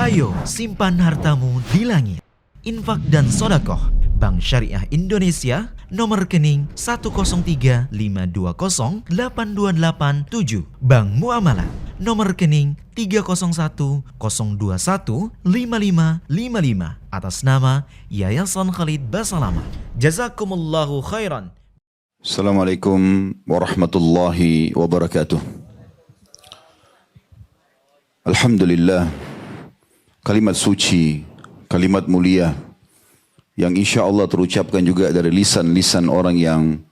Ayo simpan hartamu di langit. Infak dan sodakoh Bank Syariah Indonesia, nomor rekening 10352082887. Bank Muamalah, nomor rekening 301021555 atas nama Yayasan Khalid Basalamah. Jazakumullahu khairan. Assalamualaikum warahmatullahi wabarakatuh. Alhamdulillah, kalimat suci, kalimat mulia yang insya Allah terucapkan juga dari lisan-lisan orang yang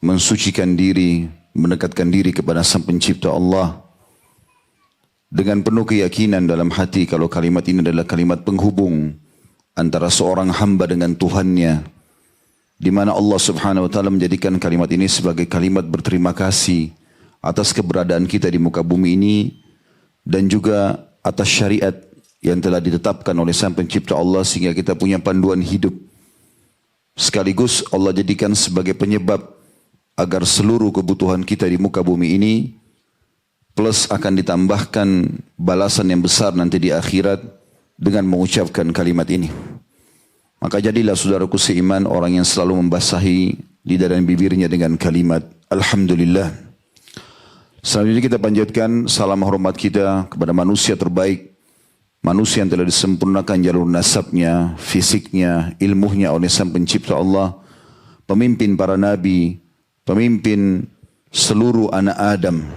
mensucikan diri, mendekatkan diri kepada Sang Pencipta Allah dengan penuh keyakinan dalam hati kalau kalimat ini adalah kalimat penghubung antara seorang hamba dengan Tuhannya, di mana Allah Subhanahu wa taala menjadikan kalimat ini sebagai kalimat berterima kasih atas keberadaan kita di muka bumi ini dan juga atas syariat yang telah ditetapkan oleh Sang Pencipta Allah sehingga kita punya panduan hidup. Sekaligus Allah jadikan sebagai penyebab agar seluruh kebutuhan kita di muka bumi ini plus akan ditambahkan balasan yang besar nanti di akhirat dengan mengucapkan kalimat ini. Maka jadilah saudaraku seiman orang yang selalu membasahi lidah dan bibirnya dengan kalimat Alhamdulillah. Selanjutnya kita panjatkan salam hormat kita kepada manusia terbaik, manusia yang telah disempurnakan jalur nasabnya, fisiknya, ilmunya oleh Sang Pencipta Allah, pemimpin para nabi, pemimpin seluruh anak Adam,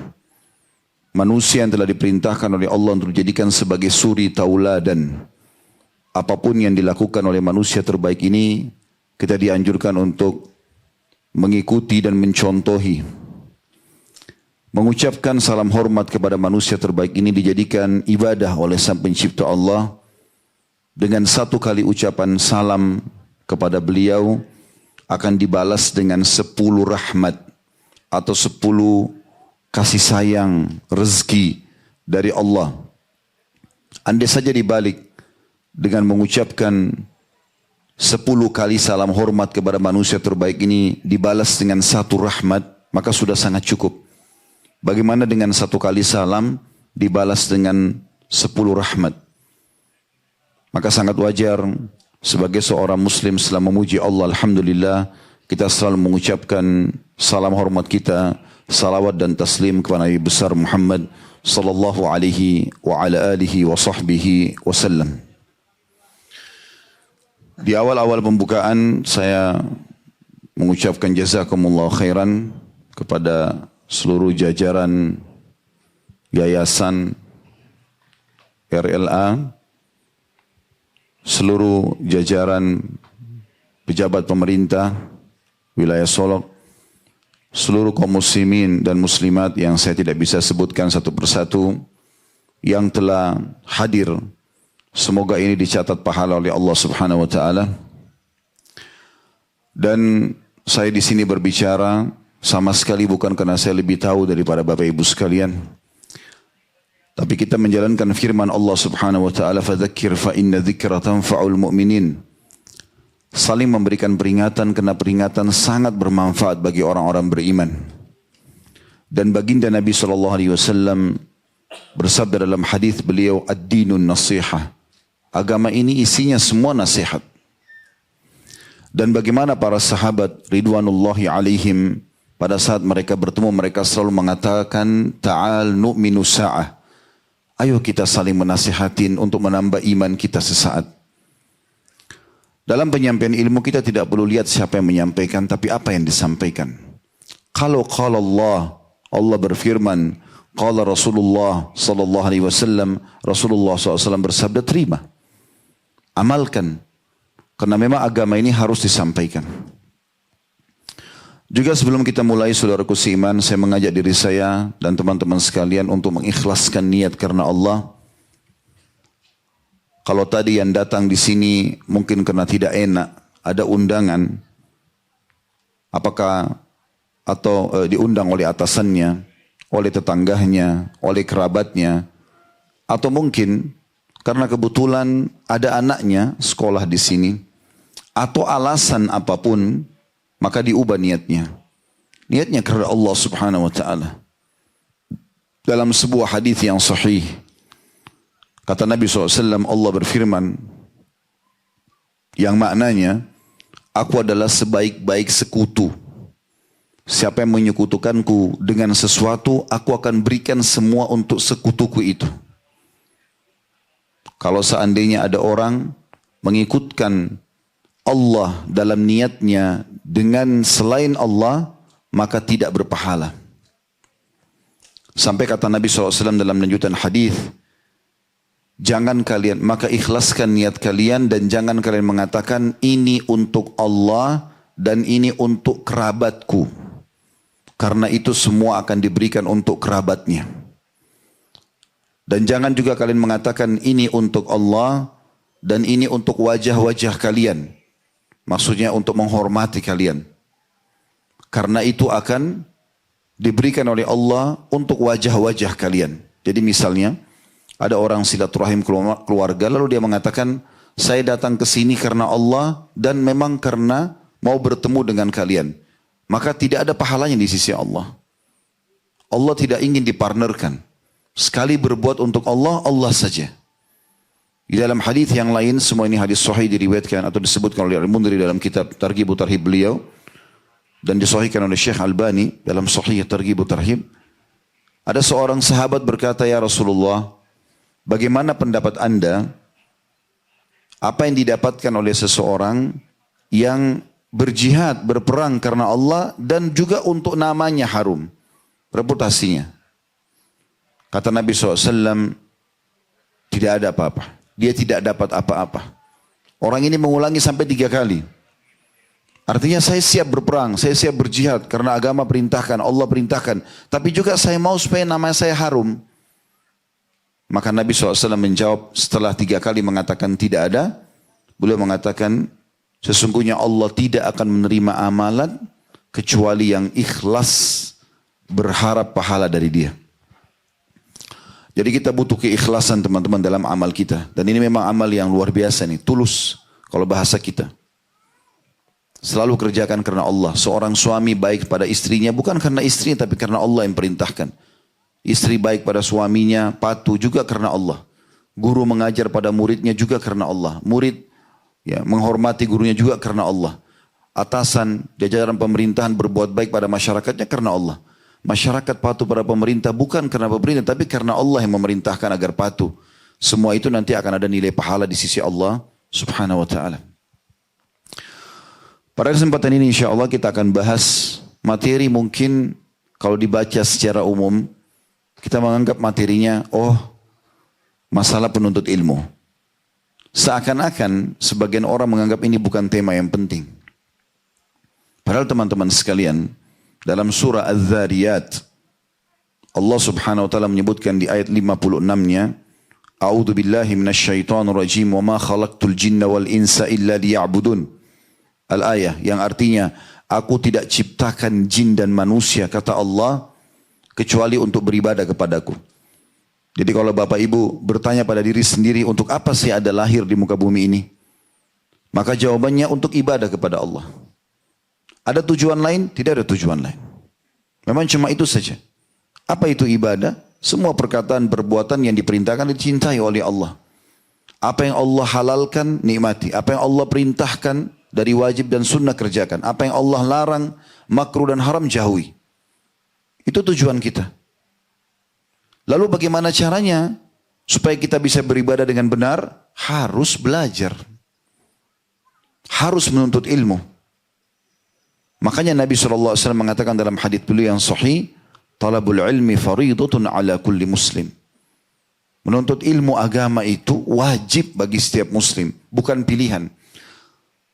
manusia yang telah diperintahkan oleh Allah untuk dijadikan sebagai suri tauladan. Apapun yang dilakukan oleh manusia terbaik ini, kita dianjurkan untuk mengikuti dan mencontohi. Mengucapkan salam hormat kepada manusia terbaik ini dijadikan ibadah oleh Sang Pencipta Allah dengan satu kali ucapan salam kepada beliau akan dibalas dengan 10 rahmat atau 10 kasih sayang rezeki dari Allah. Andai saja dibalik dengan mengucapkan 10 kali salam hormat kepada manusia terbaik ini dibalas dengan 1 rahmat, maka sudah sangat cukup. Bagaimana dengan 1 kali salam dibalas dengan 10 rahmat? Maka sangat wajar sebagai seorang muslim setelah memuji Allah, Alhamdulillah, kita selalu mengucapkan salam hormat kita, salawat dan taslim kepada Nabi besar Muhammad sallallahu alaihi wa ala alihi wa sahbihi wasallam. Di awal-awal pembukaan saya mengucapkan jazakumullah khairan kepada seluruh jajaran yayasan RLA, seluruh jajaran pejabat pemerintah wilayah Solok, seluruh kaum muslimin dan muslimat yang saya tidak bisa sebutkan satu persatu yang telah hadir. Semoga ini dicatat pahala oleh Allah Subhanahu wa taala. Dan saya di sini berbicara sama sekali bukan karena saya lebih tahu daripada Bapak Ibu sekalian. Tapi kita menjalankan firman Allah Subhanahu wa taala, "Fadzakir fa inna dzikra tanfa'ul mu'minin." Saling memberikan peringatan karena peringatan sangat bermanfaat bagi orang-orang beriman. Dan baginda Nabi sallallahu alaihi wasallam bersabda dalam hadis beliau, "Ad-dinun nasihah." Agama ini isinya semua nasihat. Dan bagaimana para sahabat ridwanullahi alaihim pada saat mereka bertemu, mereka selalu mengatakan, Ta'al nu'minu sa'ah. Ayo kita saling menasihatin untuk menambah iman kita sesaat. Dalam penyampaian ilmu kita tidak perlu lihat siapa yang menyampaikan, tapi apa yang disampaikan. Kalau qala Allah berfirman, qala Rasulullah sallallahu alaihi wasallam, Rasulullah SAW bersabda, terima. Amalkan. Karena memang agama ini harus disampaikan. Juga sebelum kita mulai, saudaraku seiman, saya mengajak diri saya dan teman-teman sekalian untuk mengikhlaskan niat karena Allah. Kalau tadi yang datang di sini mungkin karena tidak enak, ada undangan, apakah atau diundang oleh atasannya, oleh tetangganya, oleh kerabatnya, atau mungkin karena kebetulan ada anaknya sekolah di sini, atau alasan apapun, maka diubah niatnya. Niatnya karena Allah Subhanahu wa taala. Dalam sebuah hadis yang sahih, Kata Nabi SAW, Allah berfirman, yang maknanya, aku adalah sebaik-baik sekutu. Siapa yang menyekutukanku dengan sesuatu, aku akan berikan semua untuk sekutuku itu. Kalau seandainya ada orang mengikutkan Allah dalam niatnya dengan selain Allah, maka tidak berpahala. Sampai kata Nabi SAW dalam lanjutan hadis, jangan kalian, maka ikhlaskan niat kalian dan jangan kalian mengatakan ini untuk Allah dan ini untuk kerabatku. Karena itu semua akan diberikan untuk kerabatnya. Dan jangan juga kalian mengatakan ini untuk Allah dan ini untuk wajah-wajah kalian. Maksudnya untuk menghormati kalian. Karena itu akan diberikan oleh Allah untuk wajah-wajah kalian. Jadi misalnya, ada orang silaturahim keluarga, lalu dia mengatakan, saya datang ke sini karena Allah dan memang karena mau bertemu dengan kalian. Maka tidak ada pahalanya di sisi Allah. Allah tidak ingin dipartnerkan. Sekali berbuat untuk Allah, Allah saja. Di dalam hadis yang lain, semua ini hadis sahih diriwayatkan atau disebutkan oleh Al-Mundhiri dalam kitab Targhib Tarhib beliau, dan disahihkan oleh Syekh Albani dalam Sahih Targhib Tarhib. Ada seorang sahabat berkata, ya Rasulullah, bagaimana pendapat Anda, apa yang didapatkan oleh seseorang yang berjihad, berperang karena Allah dan juga untuk namanya harum, reputasinya. Kata Nabi SAW, tidak ada apa-apa. Dia tidak dapat apa-apa. Orang ini mengulangi sampai 3 kali. Artinya saya siap berperang, saya siap berjihad karena agama perintahkan, Allah perintahkan. Tapi juga saya mau supaya nama saya harum. Maka Nabi SAW menjawab setelah 3 kali mengatakan tidak ada. Beliau mengatakan sesungguhnya Allah tidak akan menerima amalan kecuali yang ikhlas berharap pahala dari dia. Jadi kita butuh keikhlasan teman-teman dalam amal kita. Dan ini memang amal yang luar biasa nih, tulus kalau bahasa kita. Selalu kerjakan karena Allah. Seorang suami baik pada istrinya bukan karena istrinya tapi karena Allah yang perintahkan. Istri baik pada suaminya, patuh juga karena Allah. Guru mengajar pada muridnya juga karena Allah. Murid ya, menghormati gurunya juga karena Allah. Atasan, jajaran pemerintahan berbuat baik pada masyarakatnya karena Allah. Masyarakat patuh pada pemerintah bukan karena pemerintah tapi karena Allah yang memerintahkan agar patuh. Semua itu nanti akan ada nilai pahala di sisi Allah Subhanahu wa taala. Pada kesempatan ini insya Allah kita akan bahas materi mungkin kalau dibaca secara umum kita menganggap materinya masalah penuntut ilmu. Seakan-akan sebagian orang menganggap ini bukan tema yang penting. Padahal teman-teman sekalian, dalam surah Az-Zariyat Allah Subhanahu wa taala menyebutkan di ayat 56-nya, A'udzu billahi minasyaitonir rajim wa ma khalaqtul jinna wal insa illa liya'budun. Al-ayah yang artinya aku tidak ciptakan jin dan manusia kata Allah kecuali untuk beribadah kepadaku. Jadi kalau Bapak Ibu bertanya pada diri sendiri untuk apa sih ada lahir di muka bumi ini? Maka jawabannya untuk ibadah kepada Allah. Ada tujuan lain? Tidak ada tujuan lain. Memang cuma itu saja. Apa itu ibadah? Semua perkataan, perbuatan yang diperintahkan dicintai oleh Allah. Apa yang Allah halalkan, nikmati. Apa yang Allah perintahkan dari wajib dan sunnah kerjakan. Apa yang Allah larang, makruh dan haram jauhi. Itu tujuan kita. Lalu bagaimana caranya supaya kita bisa beribadah dengan benar? Harus belajar. Harus menuntut ilmu. Makanya Nabi SAW mengatakan dalam hadits beliau yang sahih, talabul ilmi faridatun ala kulli muslim. Menuntut ilmu agama itu wajib bagi setiap muslim, bukan pilihan.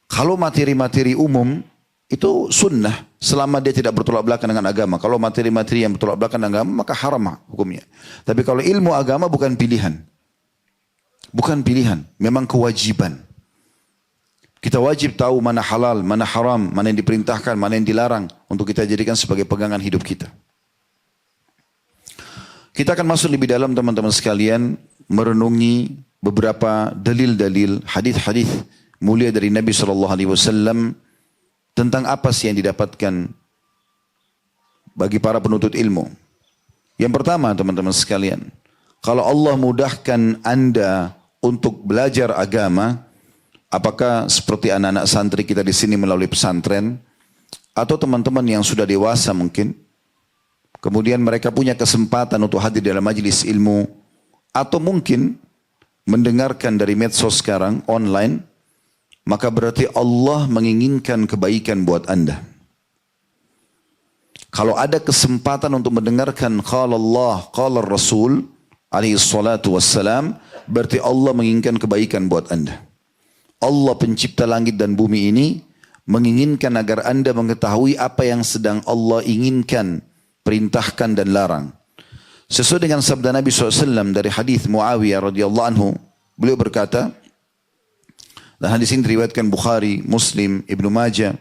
Kalau materi-materi umum itu sunnah selama dia tidak bertolak belakang dengan agama. Kalau materi-materi yang bertolak belakang dengan agama maka haram hukumnya. Tapi kalau ilmu agama bukan pilihan. Bukan pilihan, memang kewajiban. Kita wajib tahu mana halal, mana haram, mana yang diperintahkan, mana yang dilarang untuk kita jadikan sebagai pegangan hidup kita. Kita akan masuk lebih dalam teman-teman sekalian merenungi beberapa dalil-dalil hadis-hadis mulia dari Nabi SAW tentang apa sih yang didapatkan bagi para penuntut ilmu. Yang pertama teman-teman sekalian, Kalau Allah mudahkan Anda untuk belajar agama, apakah seperti anak-anak santri kita di sini melalui pesantren, atau teman-teman yang sudah dewasa mungkin, kemudian mereka punya kesempatan untuk hadir dalam majelis ilmu, atau mungkin mendengarkan dari medsos sekarang, online, maka berarti Allah menginginkan kebaikan buat Anda. Kalau ada kesempatan untuk mendengarkan qala Allah, qala Rasul, alaihi salatu wassalam, berarti Allah menginginkan kebaikan buat Anda. Allah pencipta langit dan bumi ini menginginkan agar Anda mengetahui apa yang sedang Allah inginkan, perintahkan dan larang. Sesuai dengan sabda Nabi SAW dari hadis Muawiyah radhiyallahu anhu, beliau berkata, dan hadis ini diriwayatkan Bukhari, Muslim, Ibnu Majah,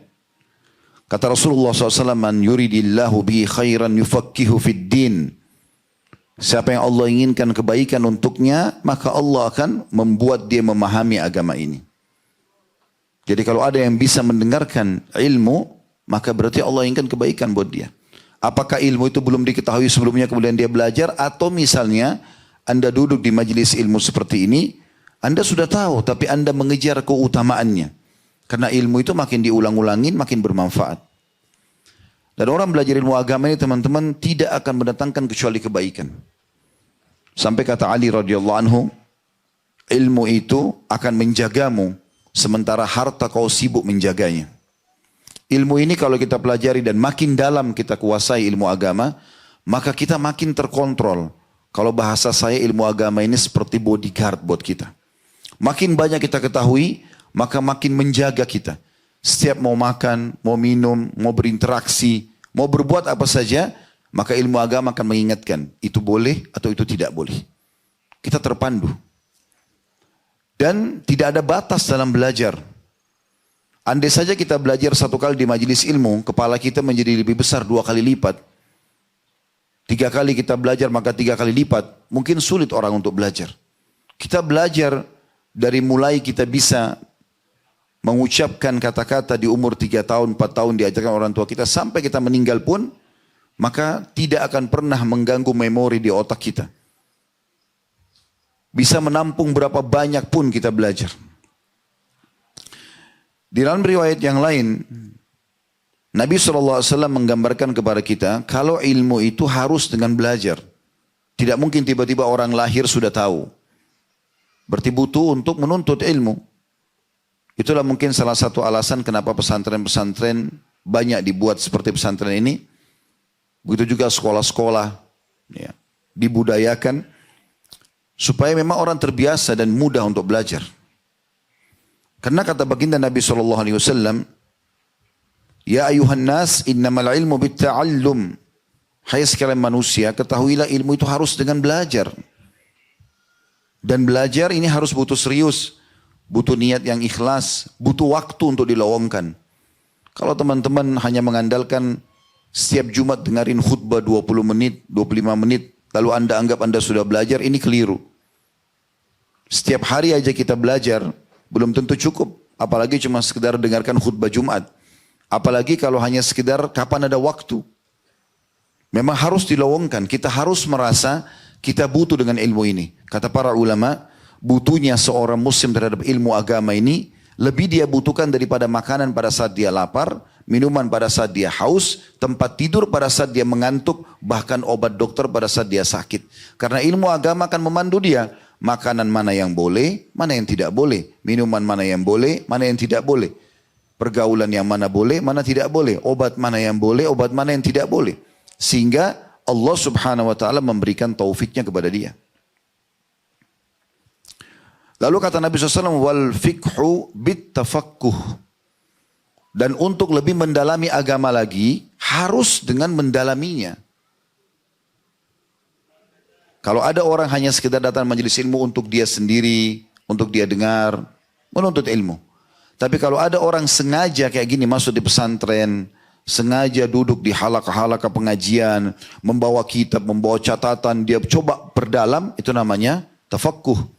kata Rasulullah SAW, man yuridillahu bihi khairan yufakkihu fid din. Siapa yang Allah inginkan kebaikan untuknya, maka Allah akan membuat dia memahami agama ini. Jadi kalau ada yang bisa mendengarkan ilmu, maka berarti Allah inginkan kebaikan buat dia. Apakah ilmu itu belum diketahui sebelumnya kemudian dia belajar, atau misalnya Anda duduk di majelis ilmu seperti ini, Anda sudah tahu tapi Anda mengejar keutamaannya. Karena ilmu itu makin diulang-ulangin makin bermanfaat. Dan orang belajar ilmu agama ini teman-teman tidak akan mendatangkan kecuali kebaikan. Sampai kata Ali radhiyallahu anhu, ilmu itu akan menjagamu sementara harta kau sibuk menjaganya. Ilmu ini kalau kita pelajari dan makin dalam kita kuasai ilmu agama, maka kita makin terkontrol. Kalau bahasa saya ilmu agama ini seperti bodyguard buat kita. Makin banyak kita ketahui, maka makin menjaga kita. Setiap mau makan, mau minum, mau berinteraksi, mau berbuat apa saja, maka ilmu agama akan mengingatkan, itu boleh atau itu tidak boleh. Kita terpandu. Dan tidak ada batas dalam belajar. Andai saja kita belajar 1 kali di majelis ilmu, kepala kita menjadi lebih besar 2 kali lipat. 3 kali kita belajar maka 3 kali lipat. Mungkin sulit orang untuk belajar. Kita belajar dari mulai kita bisa mengucapkan kata-kata di umur 3 tahun, 4 tahun diajarkan orang tua kita, sampai kita meninggal pun, maka tidak akan pernah mengganggu memori di otak kita. Bisa menampung berapa banyak pun kita belajar. Di dalam riwayat yang lain, Nabi SAW menggambarkan kepada kita, kalau ilmu itu harus dengan belajar. Tidak mungkin tiba-tiba orang lahir sudah tahu. Berarti butuh untuk menuntut ilmu. Itulah mungkin salah satu alasan kenapa pesantren-pesantren banyak dibuat seperti pesantren ini. Begitu juga sekolah-sekolah ya, dibudayakan supaya memang orang terbiasa dan mudah untuk belajar. Karena kata baginda Nabi SAW, ya ayuhan nas innamal ilmu bitta'allum. Hai sekalian manusia, ketahuilah ilmu itu harus dengan belajar. Dan belajar ini harus butuh serius. Butuh niat yang ikhlas, butuh waktu untuk dilowongkan. Kalau teman-teman hanya mengandalkan setiap Jumat dengarin khutbah 20 menit, 25 menit, lalu Anda anggap Anda sudah belajar, ini keliru. Setiap hari aja kita belajar, belum tentu cukup. Apalagi cuma sekedar dengarkan khutbah Jumat. Apalagi kalau hanya sekedar kapan ada waktu. Memang harus dilowongkan, kita harus merasa kita butuh dengan ilmu ini. Kata para ulama, butuhnya seorang muslim terhadap ilmu agama ini lebih dia butuhkan daripada makanan pada saat dia lapar, minuman pada saat dia haus, tempat tidur pada saat dia mengantuk, bahkan obat dokter pada saat dia sakit. Karena ilmu agama akan memandu dia, makanan mana yang boleh, mana yang tidak boleh, minuman mana yang boleh, mana yang tidak boleh, pergaulan yang mana boleh, mana tidak boleh, obat mana yang boleh, obat mana yang tidak boleh. Sehingga Allah subhanahu wa ta'ala memberikan taufiknya kepada dia. Lalu kata Nabi SAW, wal fikhu bit tafakkuh. Dan untuk lebih mendalami agama lagi, harus dengan mendalaminya. Kalau ada orang hanya sekedar datang majelis ilmu untuk dia sendiri, untuk dia dengar, menuntut ilmu. Tapi kalau ada orang sengaja kayak gini masuk di pesantren, sengaja duduk di halaqah-halaqah pengajian, membawa kitab, membawa catatan, dia coba perdalam, itu namanya tafakkuh.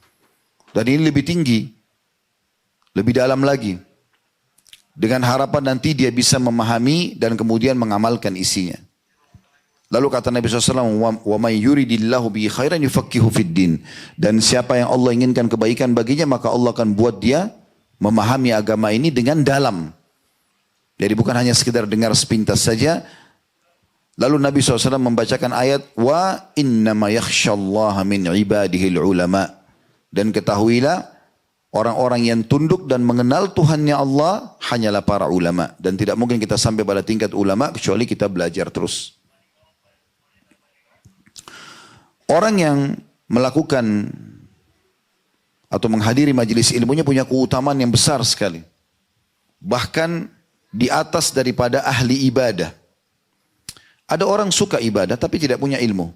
Dan ini lebih tinggi, lebih dalam lagi. Dengan harapan nanti dia bisa memahami dan kemudian mengamalkan isinya. Lalu kata Nabi SAW, wa may yuridillahu bihi khairan yufaqqihu fid din. Dan siapa yang Allah inginkan kebaikan baginya, maka Allah akan buat dia memahami agama ini dengan dalam. Jadi bukan hanya sekedar dengar sepintas saja. Lalu Nabi SAW membacakan ayat, wa innama yakhshallaha min ibadihil ulama. Dan ketahuilah, orang-orang yang tunduk dan mengenal Tuhannya Allah hanyalah para ulama. Dan tidak mungkin kita sampai pada tingkat ulama kecuali kita belajar terus. Orang yang melakukan atau menghadiri majelis ilmunya punya keutamaan yang besar sekali. Bahkan di atas daripada ahli ibadah. Ada orang suka ibadah tapi tidak punya ilmu.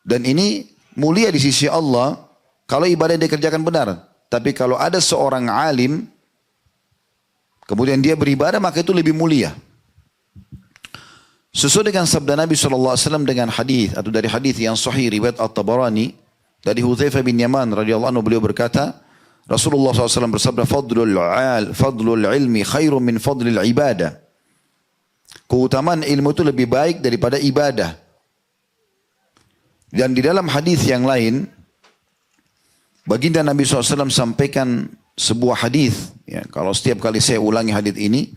Dan ini mulia di sisi Allah kalau ibadah yang dikerjakan benar. Tapi kalau ada seorang alim, kemudian dia beribadah, maka itu lebih mulia. Sesuai dengan sabda Nabi SAW dengan hadis atau dari hadis yang sahih riwayat At-Tabarani dari Hudzaifah bin Yaman radhiyallahu anhu, beliau berkata, Rasulullah SAW bersabda, fadlul ilmi khairun min fadlil ibadah. Keutamaan ilmu itu lebih baik daripada ibadah. Dan di dalam hadis yang lain, baginda Nabi SAW sampaikan sebuah hadis. Ya, kalau setiap kali saya ulangi hadis ini,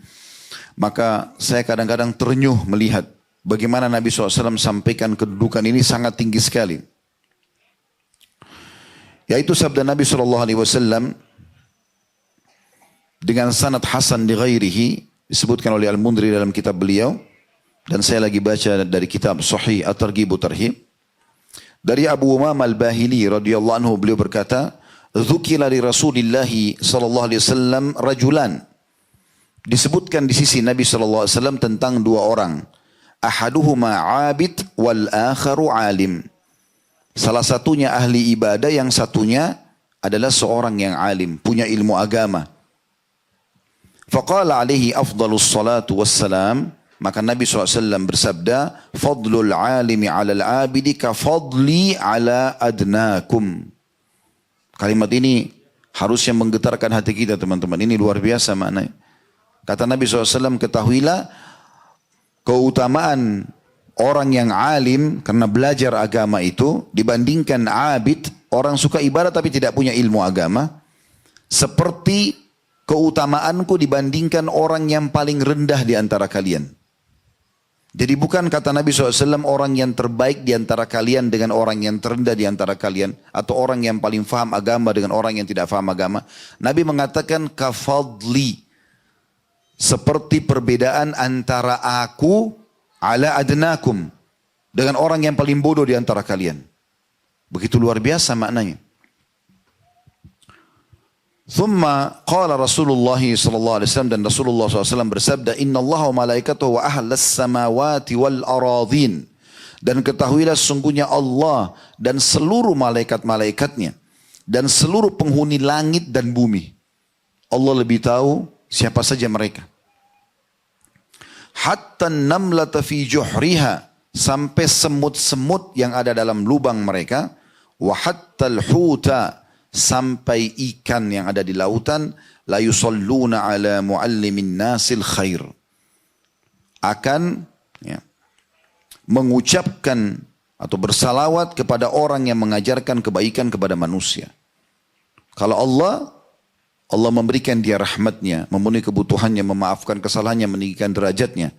maka saya kadang-kadang ternyuh melihat bagaimana Nabi SAW sampaikan kedudukan ini sangat tinggi sekali. Yaitu sabda Nabi SAW dengan sanad hasan di ghairihi, disebutkan oleh Al-Mundri dalam kitab beliau, dan saya lagi baca dari kitab Sahih At-Targhib wa Tarhib. Dari Abu Umamah Al-Bahili radhiyallahu anhu, beliau berkata, "Dzukira li Rasulillah sallallahu alaihi wasallam rajulan." Disebutkan di sisi Nabi sallallahu alaihi wasallam tentang dua orang. Ahaduhuma 'abid wal akharu 'alim. Salah satunya ahli ibadah, yang satunya adalah seorang yang alim, punya ilmu agama. Faqala alaihi afdalus salatu wassalam, maka Nabi SAW bersabda, fadlul alimi alal abidi ka fadli ala adnakum. Kalimat ini harusnya menggetarkan hati kita, teman-teman. Ini luar biasa maknanya. Kata Nabi SAW, ketahuilah keutamaan orang yang alim karena belajar agama itu dibandingkan abid, orang suka ibadah tapi tidak punya ilmu agama, seperti keutamaanku dibandingkan orang yang paling rendah di antara kalian. Jadi bukan kata Nabi SAW orang yang terbaik di antara kalian dengan orang yang terendah di antara kalian, atau orang yang paling faham agama dengan orang yang tidak faham agama. Nabi mengatakan kafadli, seperti perbedaan antara aku ala adnakum dengan orang yang paling bodoh di antara kalian. Begitu luar biasa maknanya. Thumma qala Rasulullah sallallahu alaihi wasallam, dan Rasulullah SAW bersabda, innallaha wa malaikatahu wa ahlas samawati wal aradhin. Dan ketahuilah sesungguhnya Allah dan seluruh malaikat-malaikatnya dan seluruh penghuni langit dan bumi. Allah lebih tahu siapa saja mereka. Hatta namlata fi juhriha, sampai semut-semut yang ada dalam lubang mereka. Wa hatta al-huta, sampai ikan yang ada di lautan. La yusalluna ala muallimin nasil khair, akan mengucapkan atau bersalawat kepada orang yang mengajarkan kebaikan kepada manusia. Kalau Allah memberikan dia rahmatnya, memenuhi kebutuhannya, memaafkan kesalahannya, meninggikan derajatnya.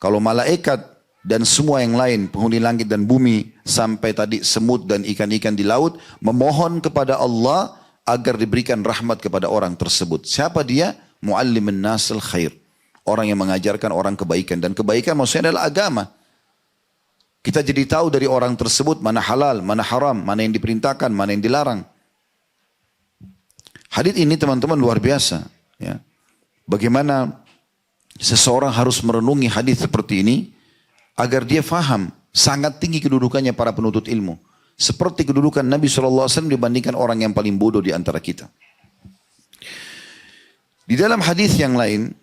Kalau malaikat dan semua yang lain, penghuni langit dan bumi, sampai tadi semut dan ikan-ikan di laut, memohon kepada Allah agar diberikan rahmat kepada orang tersebut. Siapa dia? Muallimun nasil khair, orang yang mengajarkan orang kebaikan. Dan kebaikan maksudnya adalah agama. Kita jadi tahu dari orang tersebut mana halal, mana haram, mana yang diperintahkan, mana yang dilarang. Hadits ini teman-teman luar biasa. Ya. Bagaimana seseorang harus merenungi hadits seperti ini agar dia faham sangat tinggi kedudukannya para penuntut ilmu. Seperti kedudukan Nabi SAW dibandingkan orang yang paling bodoh di antara kita. Di dalam hadits yang lain,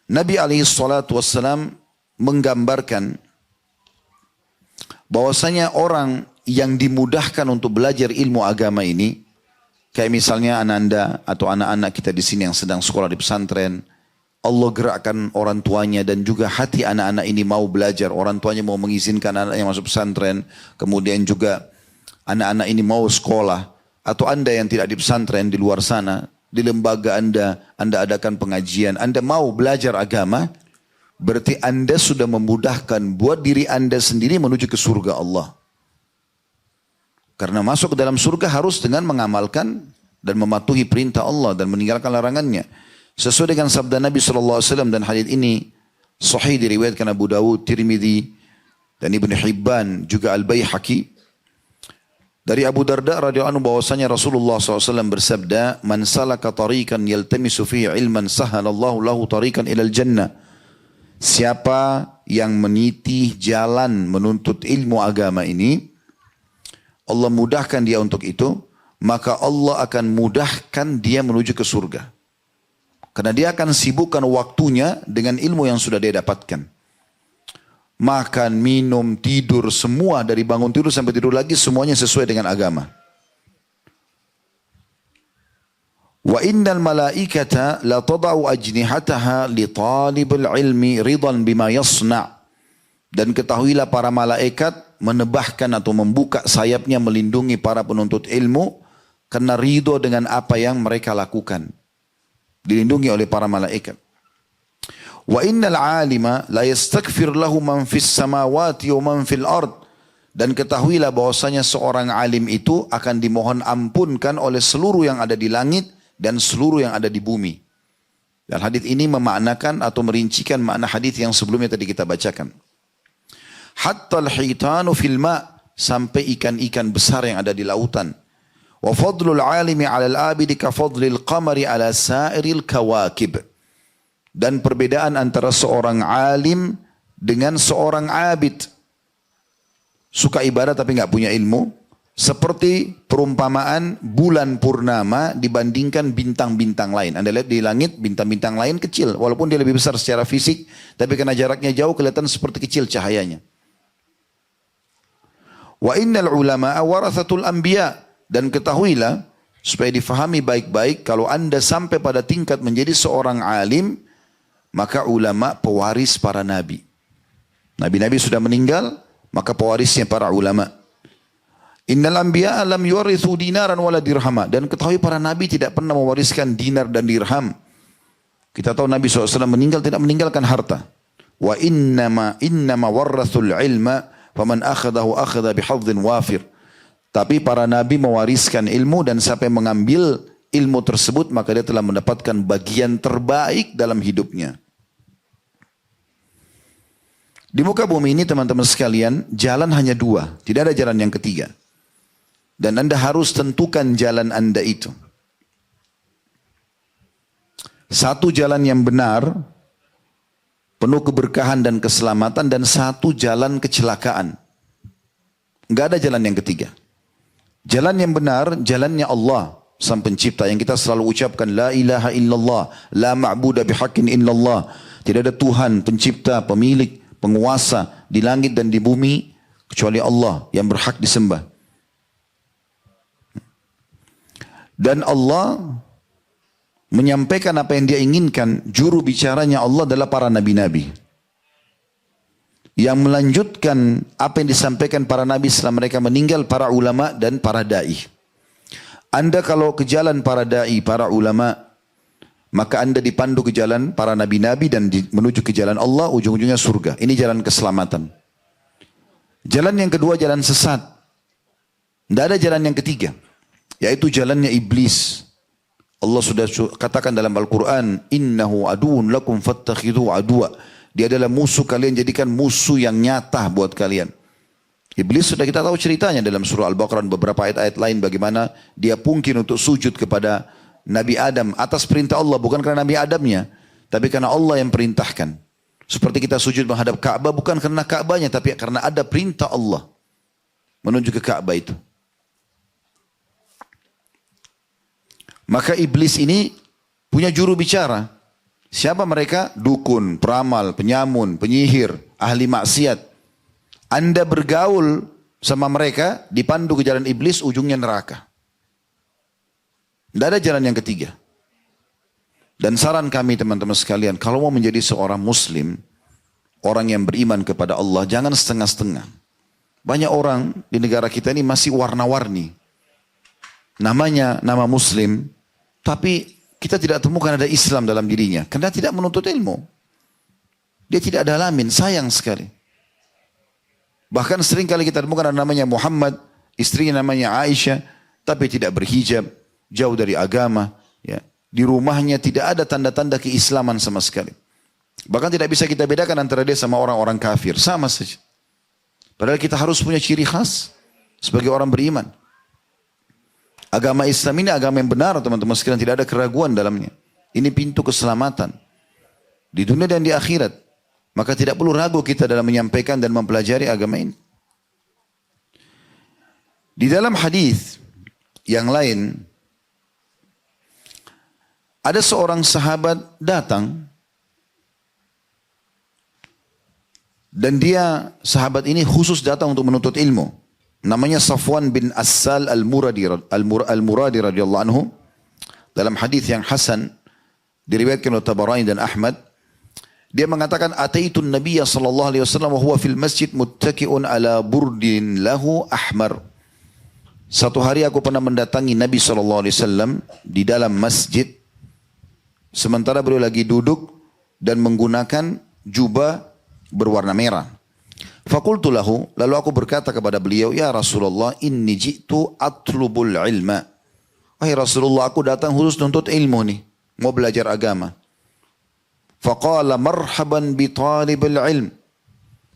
Nabi SAW menggambarkan bahwasanya orang yang dimudahkan untuk belajar ilmu agama ini, kayak misalnya Ananda atau anak-anak kita di sini yang sedang sekolah di pesantren, Allah gerakkan orang tuanya dan juga hati anak-anak ini mau belajar. Orang tuanya mau mengizinkan anaknya masuk pesantren. Kemudian juga anak-anak ini mau sekolah. Atau Anda yang tidak di pesantren di luar sana, di lembaga Anda adakan pengajian, Anda mau belajar agama, berarti Anda sudah memudahkan buat diri Anda sendiri menuju ke surga Allah. Karena masuk ke dalam surga harus dengan mengamalkan dan mematuhi perintah Allah dan meninggalkan larangannya. Sesuai dengan sabda Nabi SAW dan hadits ini sahih diriwayatkan Abu Dawud, Tirmidzi dan Ibn Hibban juga Al-Baihaqi. Dari Abu Darda radhiyallahu anhu bahwasanya Rasulullah SAW bersabda, "Man salaka tariqan yaltamisu fihi ilman sahalallahu lahu tariqan ilal jannah." Siapa yang meniti jalan menuntut ilmu agama ini, Allah mudahkan dia untuk itu, maka Allah akan mudahkan dia menuju ke surga. Karena dia akan sibukkan waktunya dengan ilmu yang sudah dia dapatkan. Makan, minum, tidur, semua dari bangun tidur sampai tidur lagi semuanya sesuai dengan agama. Wa innal malaikata la tada'u ajnihataha li talibil ilmi ridan bima yasna'. Dan ketahuilah para malaikat menebahkan atau membuka sayapnya melindungi para penuntut ilmu karena ridho dengan apa yang mereka lakukan. Dilindungi oleh para malaikat. Wa innal alima la yastaghfir lahu man fis samawati wa man fil ard. Dan ketahuilah bahwasanya seorang alim itu akan dimohon ampunkan oleh seluruh yang ada di langit dan seluruh yang ada di bumi. Dan hadis ini memaknakan atau merincikan makna hadis yang sebelumnya tadi kita bacakan. Hatta al-hitanu fil ma', sampai ikan-ikan besar yang ada di lautan. Wa fadlul alimi 'ala al-abidi ka fadlil qamari 'ala sa'iril kawakib. Dan perbedaan antara seorang alim dengan seorang abid. Suka ibadah tapi nggak punya ilmu. Seperti perumpamaan bulan purnama dibandingkan bintang-bintang lain. Anda lihat di langit bintang-bintang lain kecil. Walaupun dia lebih besar secara fisik. Tapi karena jaraknya jauh kelihatan seperti kecil cahayanya. Wa innal ulama'a warathatul anbiya. Dan ketahuilah supaya difahami baik-baik kalau Anda sampai pada tingkat menjadi seorang alim, maka ulama pewaris para nabi. Nabi-nabi sudah meninggal, maka pewarisnya para ulama. Innal anbiya lam yuwarithu dinaran wala dirhama. Dan ketahui para nabi tidak pernah mewariskan dinar dan dirham. Kita tahu Nabi SAW meninggal tidak meninggalkan harta. Wa innama warrathul ilma faman akhadahu akhadha bihadzin wafir. Tapi para nabi mewariskan ilmu dan siapa yang mengambil ilmu tersebut maka dia telah mendapatkan bagian terbaik dalam hidupnya. Di muka bumi ini teman-teman sekalian, jalan hanya dua. Tidak ada jalan yang ketiga. Dan Anda harus tentukan jalan Anda itu. Satu jalan yang benar, penuh keberkahan dan keselamatan, dan satu jalan kecelakaan. Enggak ada jalan yang ketiga. Jalan yang benar, jalannya Allah, Sang Pencipta, yang kita selalu ucapkan, La ilaha illallah, la ma'buda bihaqqin illallah. Tidak ada Tuhan, pencipta, pemilik, penguasa di langit dan di bumi kecuali Allah yang berhak disembah. Dan Allah menyampaikan apa yang dia inginkan. Juru bicaranya Allah adalah para nabi-nabi yang melanjutkan apa yang disampaikan para nabi setelah mereka meninggal, para ulama dan para da'i. Anda kalau ke jalan para da'i, para ulama, maka Anda dipandu ke jalan para nabi-nabi dan menuju ke jalan Allah, ujung-ujungnya surga. Ini jalan keselamatan. Jalan yang kedua jalan sesat. Tidak ada jalan yang ketiga, yaitu jalannya iblis. Allah sudah katakan dalam Al-Quran, Innahu aduun lakum fattakhidhu aduwa. Dia adalah musuh kalian, jadikan musuh yang nyata buat kalian. Iblis sudah kita tahu ceritanya dalam surah Al-Baqarah dan beberapa ayat-ayat lain bagaimana dia pungkin untuk sujud kepada Nabi Adam atas perintah Allah, bukan karena Nabi Adamnya, tapi karena Allah yang perintahkan. Seperti kita sujud menghadap Ka'bah bukan karena Ka'bahnya, tapi karena ada perintah Allah menuju ke Ka'bah itu. Maka iblis ini punya juru bicara. Siapa mereka? Dukun, peramal, penyamun, penyihir, ahli maksiat. Anda bergaul sama mereka, dipandu ke jalan iblis, ujungnya neraka. Tidak ada jalan yang ketiga. Dan saran kami teman-teman sekalian, kalau mau menjadi seorang muslim, orang yang beriman kepada Allah, jangan setengah-setengah. Banyak orang di negara kita ini masih warna-warni. Namanya nama muslim, tapi kita tidak temukan ada Islam dalam dirinya. Karena tidak menuntut ilmu. Dia tidak dalamin, sayang sekali. Bahkan sering kali kita temukan ada namanya Muhammad, istrinya namanya Aisyah, tapi tidak berhijab, jauh dari agama. Ya. Di rumahnya tidak ada tanda-tanda keislaman sama sekali. Bahkan tidak bisa kita bedakan antara dia sama orang-orang kafir. Sama saja. Padahal kita harus punya ciri khas sebagai orang beriman. Agama Islam ini agama yang benar teman-teman sekalian. Tidak ada keraguan dalamnya. Ini pintu keselamatan. Di dunia dan di akhirat. Maka tidak perlu ragu kita dalam menyampaikan dan mempelajari agama ini. Di dalam hadis yang lain. Ada seorang sahabat datang. Dan dia, sahabat ini khusus datang untuk menuntut ilmu. Namanya Safwan bin Assal al-Muradi radhiyallahu anhu. Dalam hadis yang hasan, diriwayatkan oleh Tabarani dan Ahmad. Dia mengatakan, Ataitun Nabiya sallallahu alaihi wasallam wa huwa fil masjid muttaki'un ala burdin lahu ahmar. Satu hari aku pernah mendatangi Nabi sallallahu alaihi wasallam di dalam masjid. Sementara beliau lagi duduk dan menggunakan jubah berwarna merah. Fakultu lahu, lalu aku berkata kepada beliau, ya Rasulullah, inni ji'tu atlubul ilma. Wahai Rasulullah, aku datang khusus untuk ilmu nih, mau belajar agama. Faqala marhaban bi talibul ilm.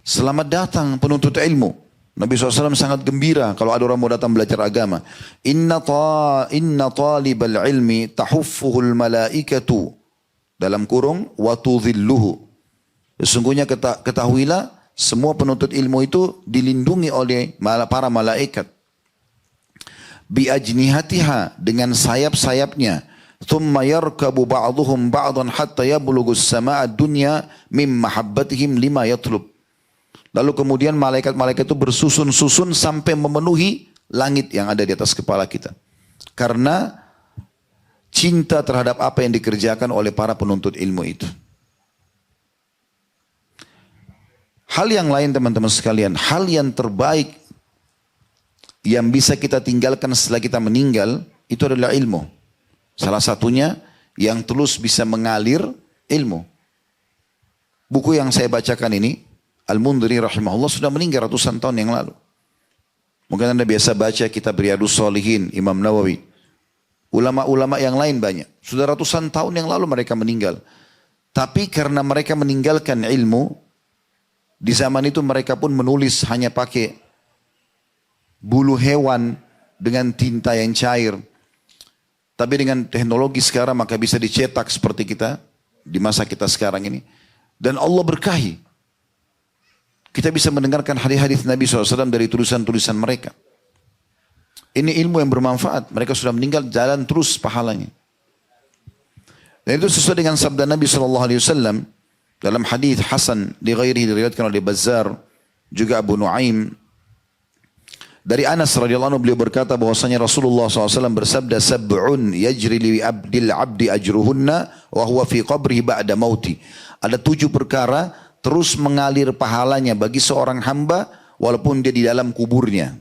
Selamat datang penuntut ilmu. Nabi SAW sangat gembira kalau ada orang mau datang belajar agama. Inna talibal ilmi tahuffuhul malaikatu. Dalam kurung, wa tudhilluhu. Sesungguhnya ketahuilah semua penuntut ilmu itu dilindungi oleh para malaikat. Bi ajnihatiha, dengan sayap-sayapnya. Thumma yarkabu ba'duhum ba'dan hatta yablughus sama'a dunya mim mahabbatihim lima yatlub. Lalu kemudian malaikat-malaikat itu bersusun-susun sampai memenuhi langit yang ada di atas kepala kita. Karena cinta terhadap apa yang dikerjakan oleh para penuntut ilmu itu. Hal yang lain teman-teman sekalian, hal yang terbaik yang bisa kita tinggalkan setelah kita meninggal, itu adalah ilmu. Salah satunya yang terus bisa mengalir ilmu. Buku yang saya bacakan ini, Al-Mundhiri rahimahullah sudah meninggal ratusan tahun yang lalu. Mungkin Anda biasa baca kitab Riyadhus Shalihin, Imam Nawawi. Ulama-ulama yang lain banyak. Sudah ratusan tahun yang lalu mereka meninggal. Tapi karena mereka meninggalkan ilmu, di zaman itu mereka pun menulis hanya pakai bulu hewan dengan tinta yang cair. Tapi dengan teknologi sekarang maka bisa dicetak seperti kita di masa kita sekarang ini. Dan Allah berkahi. Kita bisa mendengarkan hadis-hadis Nabi SAW dari tulisan-tulisan mereka. Ini ilmu yang bermanfaat. Mereka sudah meninggal, jalan terus pahalanya. Dan itu sesuai dengan sabda Nabi SAW. Dalam hadis Hasan di ghairihi diriwayatkan oleh Bazzar, juga Abu Nuaim. Dari Anas radhiyallahu anhu beliau berkata bahwasanya Rasulullah SAW bersabda, sab'un yajri li abdi ajruhunna wa huwa fi qabrihi ba'da mauti. Ada 7 perkara terus mengalir pahalanya bagi seorang hamba walaupun dia di dalam kuburnya.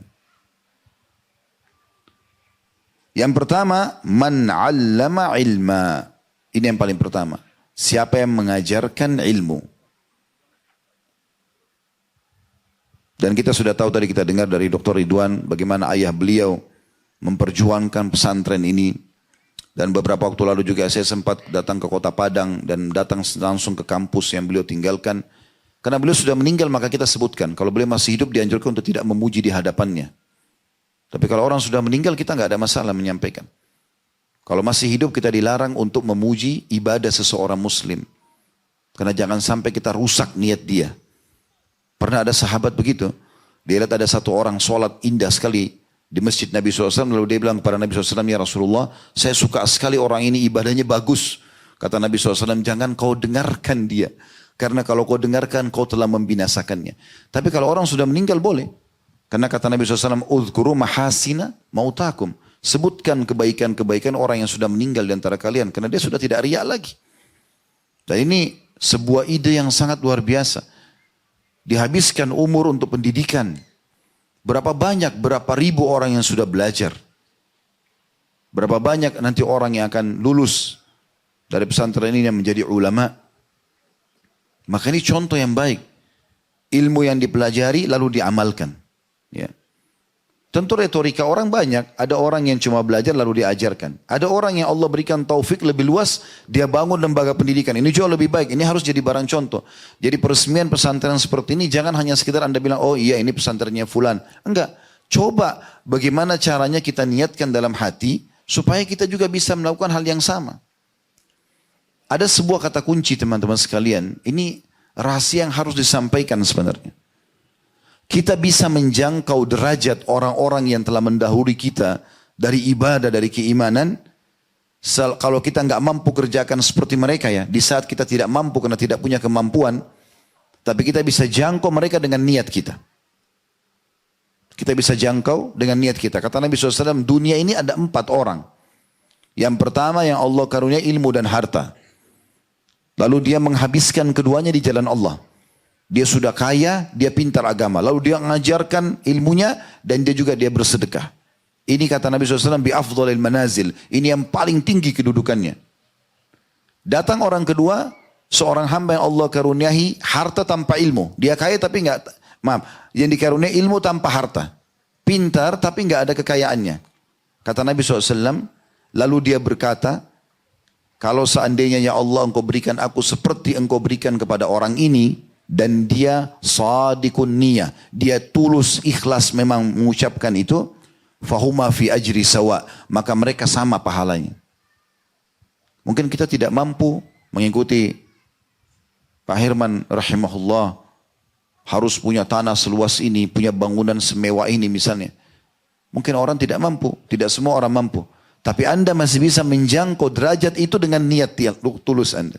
Yang pertama, man 'allama ilma. Ini yang paling pertama. Siapa yang mengajarkan ilmu. Dan kita sudah tahu tadi kita dengar dari Dr. Ridwan bagaimana ayah beliau memperjuangkan pesantren ini. Dan beberapa waktu lalu juga saya sempat datang ke kota Padang dan datang langsung ke kampus yang beliau tinggalkan. Karena beliau sudah meninggal maka kita sebutkan. Kalau beliau masih hidup dianjurkan untuk tidak memuji di hadapannya. Tapi kalau orang sudah meninggal kita nggak ada masalah menyampaikan. Kalau masih hidup kita dilarang untuk memuji ibadah seseorang muslim. Karena jangan sampai kita rusak niat dia. Pernah ada sahabat begitu. Dia lihat ada satu orang sholat indah sekali di masjid Nabi SAW. Lalu dia bilang kepada Nabi SAW, ya Rasulullah, saya suka sekali orang ini ibadahnya bagus. Kata Nabi SAW, jangan kau dengarkan dia. Karena kalau kau dengarkan kau telah membinasakannya. Tapi kalau orang sudah meninggal boleh. Karena kata Nabi SAW, udhkuru mahasina mautakum. Sebutkan kebaikan-kebaikan orang yang sudah meninggal di antara kalian. Karena dia sudah tidak riak lagi. Dan ini sebuah ide yang sangat luar biasa. Dihabiskan umur untuk pendidikan. Berapa banyak, berapa ribu orang yang sudah belajar. Berapa banyak nanti orang yang akan lulus dari pesantren ini yang menjadi ulama. Maka ini contoh yang baik. Ilmu yang dipelajari lalu diamalkan. Ya. Tentu retorika orang banyak. Ada orang yang cuma belajar lalu diajarkan. Ada orang yang Allah berikan taufik lebih luas. Dia bangun lembaga pendidikan. Ini jauh lebih baik. Ini harus jadi barang contoh. Jadi peresmian pesantren seperti ini. Jangan hanya sekedar Anda bilang, oh iya ini pesantrennya fulan. Enggak. Coba bagaimana caranya kita niatkan dalam hati. Supaya kita juga bisa melakukan hal yang sama. Ada sebuah kata kunci teman-teman sekalian. Ini rahasia yang harus disampaikan sebenarnya. Kita bisa menjangkau derajat orang-orang yang telah mendahului kita dari ibadah, dari keimanan. Kalau kita nggak mampu kerjakan seperti mereka ya. Di saat kita tidak mampu karena tidak punya kemampuan. Tapi kita bisa jangkau mereka dengan niat kita. Kita bisa jangkau dengan niat kita. Kata Nabi SAW, dunia ini ada 4 orang. Yang pertama yang Allah karunia ilmu dan harta. Lalu dia menghabiskan keduanya di jalan Allah. Dia sudah kaya, dia pintar agama. Lalu dia mengajarkan ilmunya dan dia bersedekah. Ini kata Nabi SAW, bi afdhalil manazil. Ini yang paling tinggi kedudukannya. Datang orang kedua, seorang hamba yang Allah karuniahi harta tanpa ilmu. Dia kaya tapi yang dikaruniai ilmu tanpa harta. Pintar tapi enggak ada kekayaannya. Kata Nabi SAW, lalu dia berkata, kalau seandainya ya Allah engkau berikan aku seperti engkau berikan kepada orang ini. Dan dia sadikun niyah. Dia tulus ikhlas memang mengucapkan itu. Fahuma fi ajri sawa. Maka mereka sama pahalanya. Mungkin kita tidak mampu mengikuti Pak Herman rahimahullah. Harus punya tanah seluas ini. Punya bangunan semewah ini misalnya. Mungkin orang tidak mampu. Tidak semua orang mampu. Tapi Anda masih bisa menjangkau derajat itu dengan niat yang tulus Anda.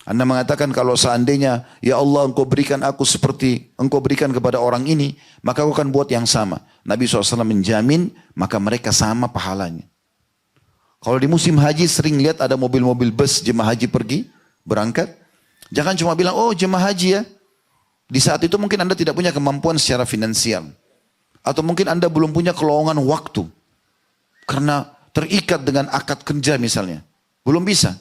Anda mengatakan kalau seandainya ya Allah engkau berikan aku seperti engkau berikan kepada orang ini. Maka aku akan buat yang sama. Nabi SAW menjamin maka mereka sama pahalanya. Kalau di musim haji sering lihat ada mobil-mobil bus jemaah haji pergi berangkat. Jangan cuma bilang oh jemaah haji ya. Di saat itu mungkin Anda tidak punya kemampuan secara finansial. Atau mungkin Anda belum punya kelowongan waktu. Karena terikat dengan akad kerja misalnya. Belum bisa.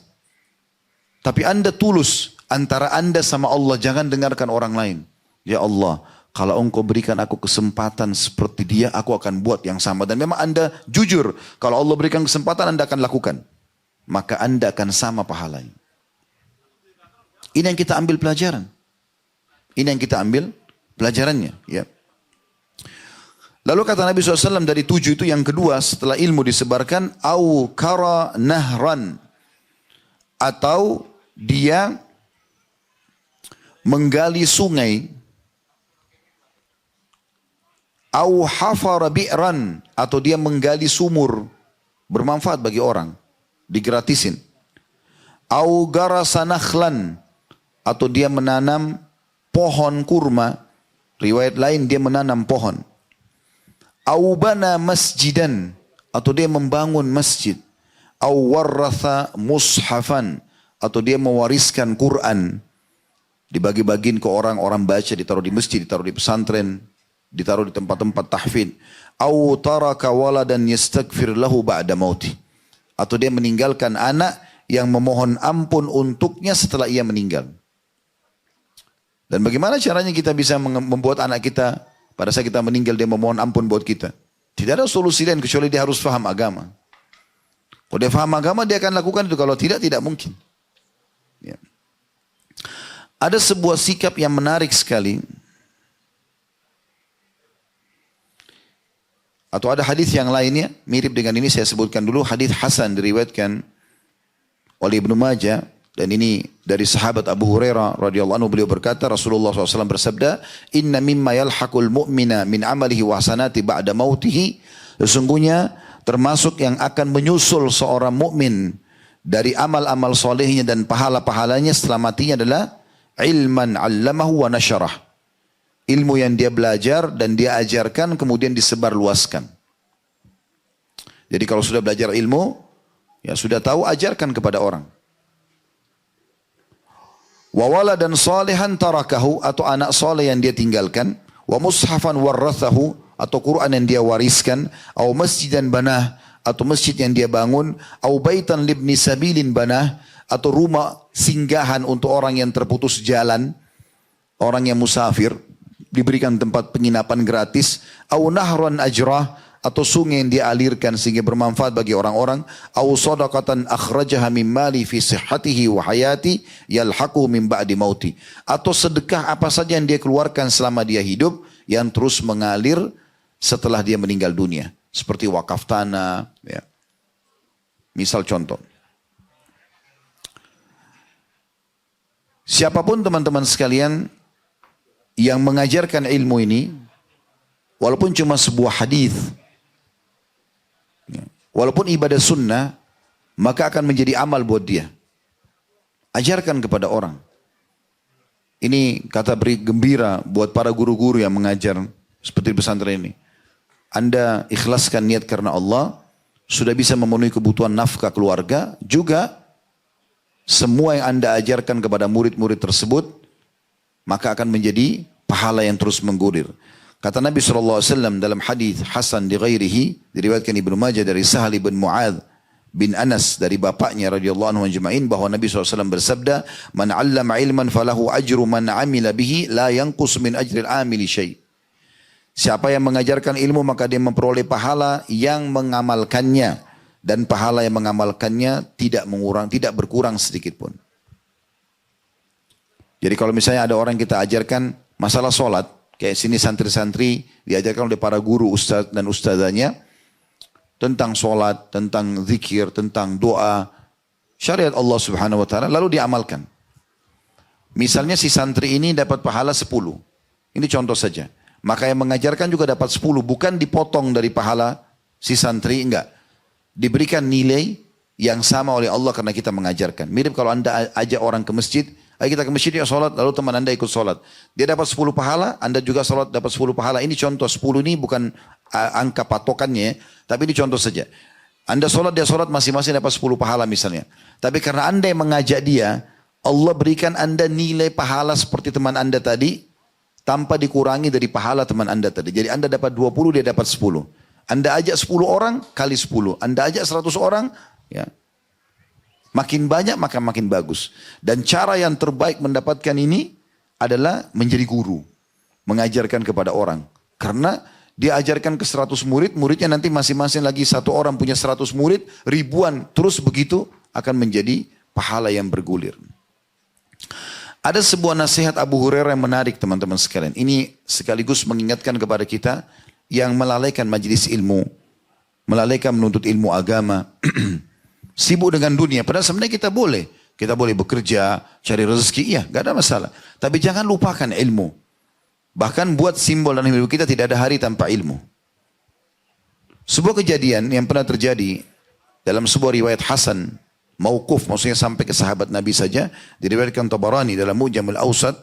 Tapi Anda tulus antara Anda sama Allah. Jangan dengarkan orang lain. Ya Allah, kalau engkau berikan aku kesempatan seperti dia, aku akan buat yang sama. Dan memang Anda jujur. Kalau Allah berikan kesempatan, Anda akan lakukan. Maka Anda akan sama pahalanya. Ini yang kita ambil pelajaran. Ini yang kita ambil pelajarannya. Ya. Lalu kata Nabi SAW dari 7 itu yang kedua setelah ilmu disebarkan. Au kara nahran. Atau dia menggali sungai. Au hafara bi'ran. Atau dia menggali sumur. Bermanfaat bagi orang. Digratisin. Au garasa nakhlan. Atau dia menanam pohon kurma. Riwayat lain dia menanam pohon. Aubana masjidan. Atau dia membangun masjid. Awarratha mushafan. Atau dia mewariskan Quran. Dibagi-bagiin ke orang baca. Ditaruh di masjid, ditaruh di pesantren. Ditaruh di tempat-tempat tahfidz. Au taraka waladan yastaghfir lahu ba'da mauti. Atau dia meninggalkan anak yang memohon ampun untuknya setelah ia meninggal. Dan bagaimana caranya kita bisa membuat anak kita pada saat kita meninggal dia memohon ampun buat kita. Tidak ada solusi lain kecuali dia harus faham agama. Kalau dia faham agama dia akan lakukan itu. Kalau tidak, tidak mungkin. Ya. Ada sebuah sikap yang menarik sekali. Atau ada hadis yang lainnya mirip dengan ini saya sebutkan dulu. Hadis Hasan diriwayatkan oleh Ibnu Majah. Dan ini dari sahabat Abu Hurairah radhiyallahu anhu, beliau berkata Rasulullah SAW bersabda, Inna mimma yalhaqul mu'mina min amalihi wa hasanati ba'da mautihi. Sesungguhnya termasuk yang akan menyusul seorang mukmin dari amal-amal solehnya dan pahala-pahalanya setelah matinya adalah ilman 'allamahu wa nasyarah. Ilmu yang dia belajar dan dia ajarkan kemudian disebarluaskan. Jadi kalau sudah belajar ilmu, ya sudah tahu, ajarkan kepada orang. Wa waladan salihan tarakahu, atau anak soleh yang dia tinggalkan. Wa mushafan warathahu, atau Quran yang dia wariskan. Au masjidan banah, atau masjid yang dia bangun. Au baitan libni sabilin banah, atau rumah singgahan untuk orang yang terputus jalan, orang yang musafir, diberikan tempat penginapan gratis. Au nahran ajrah, atau sungai yang dialirkan sehingga bermanfaat bagi orang-orang. Au sadaqatan akhrajaha min mali fi sihhatihi wa hayati yalhaqu min ba'di mauti, atau sedekah apa saja yang dia keluarkan selama dia hidup yang terus mengalir setelah dia meninggal dunia, seperti wakaf tanah, ya. Misal contoh, siapapun teman-teman sekalian yang mengajarkan ilmu ini, walaupun cuma sebuah hadis, walaupun ibadah sunnah, maka akan menjadi amal buat dia. Ajarkan kepada orang. Ini kata beri gembira buat para guru-guru yang mengajar seperti di pesantren ini. Anda ikhlaskan niat karena Allah, sudah bisa memenuhi kebutuhan nafkah keluarga, juga semua yang Anda ajarkan kepada murid-murid tersebut, maka akan menjadi pahala yang terus menggulir. Kata Nabi SAW dalam hadis Hasan di ghairihi, diriwayatkan Ibnu Majah dari Sahal bin Mu'adz bin Anas dari bapaknya radhiyallahu anhu ajma'in, bahwa Nabi SAW bersabda, "Man 'allama 'ilman falahu ajru man 'amila bihi la yanqus min ajril 'amili syai'." Siapa yang mengajarkan ilmu maka dia memperoleh pahala yang mengamalkannya, dan pahala yang mengamalkannya tidak berkurang sedikit pun. Jadi kalau misalnya ada orang kita ajarkan masalah sholat, kayak sini santri-santri diajarkan oleh para guru, ustadz dan ustadzanya tentang sholat, tentang zikir, tentang doa, syariat Allah Subhanahu Wa Taala, lalu diamalkan. Misalnya si santri ini dapat pahala 10, ini contoh saja. Maka yang mengajarkan juga dapat 10, bukan dipotong dari pahala si santri, enggak. Diberikan nilai yang sama oleh Allah karena kita mengajarkan. Mirip kalau Anda ajak orang ke masjid, ayo kita ke masjid ya sholat, lalu teman Anda ikut sholat. Dia dapat 10 pahala, Anda juga sholat dapat 10 pahala. Ini contoh, 10 ini bukan angka patokannya, tapi ini contoh saja. Anda sholat, dia sholat, masing-masing dapat 10 pahala misalnya. Tapi karena Anda yang mengajak dia, Allah berikan Anda nilai pahala seperti teman Anda tadi, tanpa dikurangi dari pahala teman Anda tadi. Jadi Anda dapat 20, dia dapat 10. Anda ajak 10 orang, kali 10. Anda ajak 100 orang, ya. Makin banyak maka makin bagus. Dan cara yang terbaik mendapatkan ini adalah menjadi guru. Mengajarkan kepada orang. Karena dia ajarkan ke 100 murid, muridnya nanti masing-masing lagi satu orang punya 100 murid, ribuan. Terus begitu akan menjadi pahala yang bergulir. Ada sebuah nasihat Abu Hurairah yang menarik teman-teman sekalian. Ini sekaligus mengingatkan kepada kita yang melalaikan majelis ilmu. Melalaikan menuntut ilmu agama. Sibuk dengan dunia. Padahal sebenarnya kita boleh bekerja, cari rezeki, iya, gak ada masalah. Tapi jangan lupakan ilmu. Bahkan buat simbol dalam hidup kita, tidak ada hari tanpa ilmu. Sebuah kejadian yang pernah terjadi dalam sebuah riwayat Hasan, mauquf, maksudnya sampai ke sahabat Nabi saja, diriwayatkan Tabarani dalam Mu'jamul Awsat,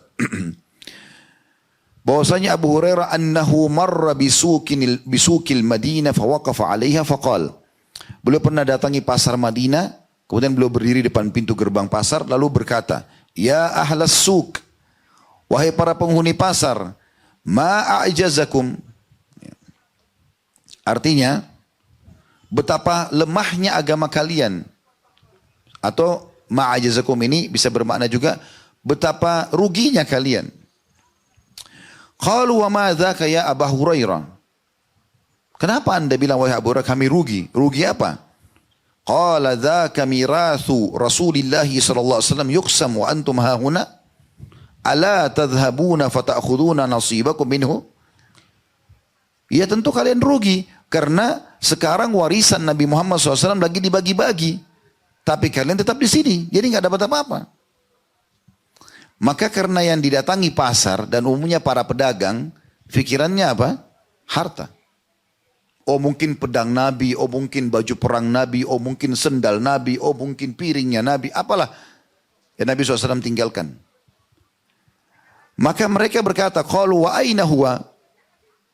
bahwasanya Abu Hurairah annahu marra bisukil Madinah fawaqafa 'alaiha faqal. Beliau pernah datangi pasar Madinah, kemudian beliau berdiri depan pintu gerbang pasar lalu berkata, "Ya ahlas suk, wahai para penghuni pasar, ma a'jazakum." Artinya, betapa lemahnya agama kalian. Atau ma'ajazakum ini bisa bermakna juga betapa ruginya kalian. Qalu wa ma dzaka ya Abu Hurairah? Kenapa Anda bilang wahai Abu Hurairah kami rugi? Rugi apa? Qala dzaka mirathu Rasulillah sallallahu alaihi wasallam yuqsam wa antum hahuna ala tadhhabuna fata'khuduna nasibakum minhu? Ya tentu kalian rugi karena sekarang warisan Nabi Muhammad SAW lagi dibagi-bagi. Tapi kalian tetap di sini, jadi nggak dapat apa-apa. Maka karena yang didatangi pasar dan umumnya para pedagang, pikirannya apa? Harta. Oh mungkin pedang Nabi, oh mungkin baju perang Nabi, oh mungkin sendal Nabi, oh mungkin piringnya Nabi, apalah yang Nabi SAW tinggalkan. Maka mereka berkata, qalu wa aina huwa?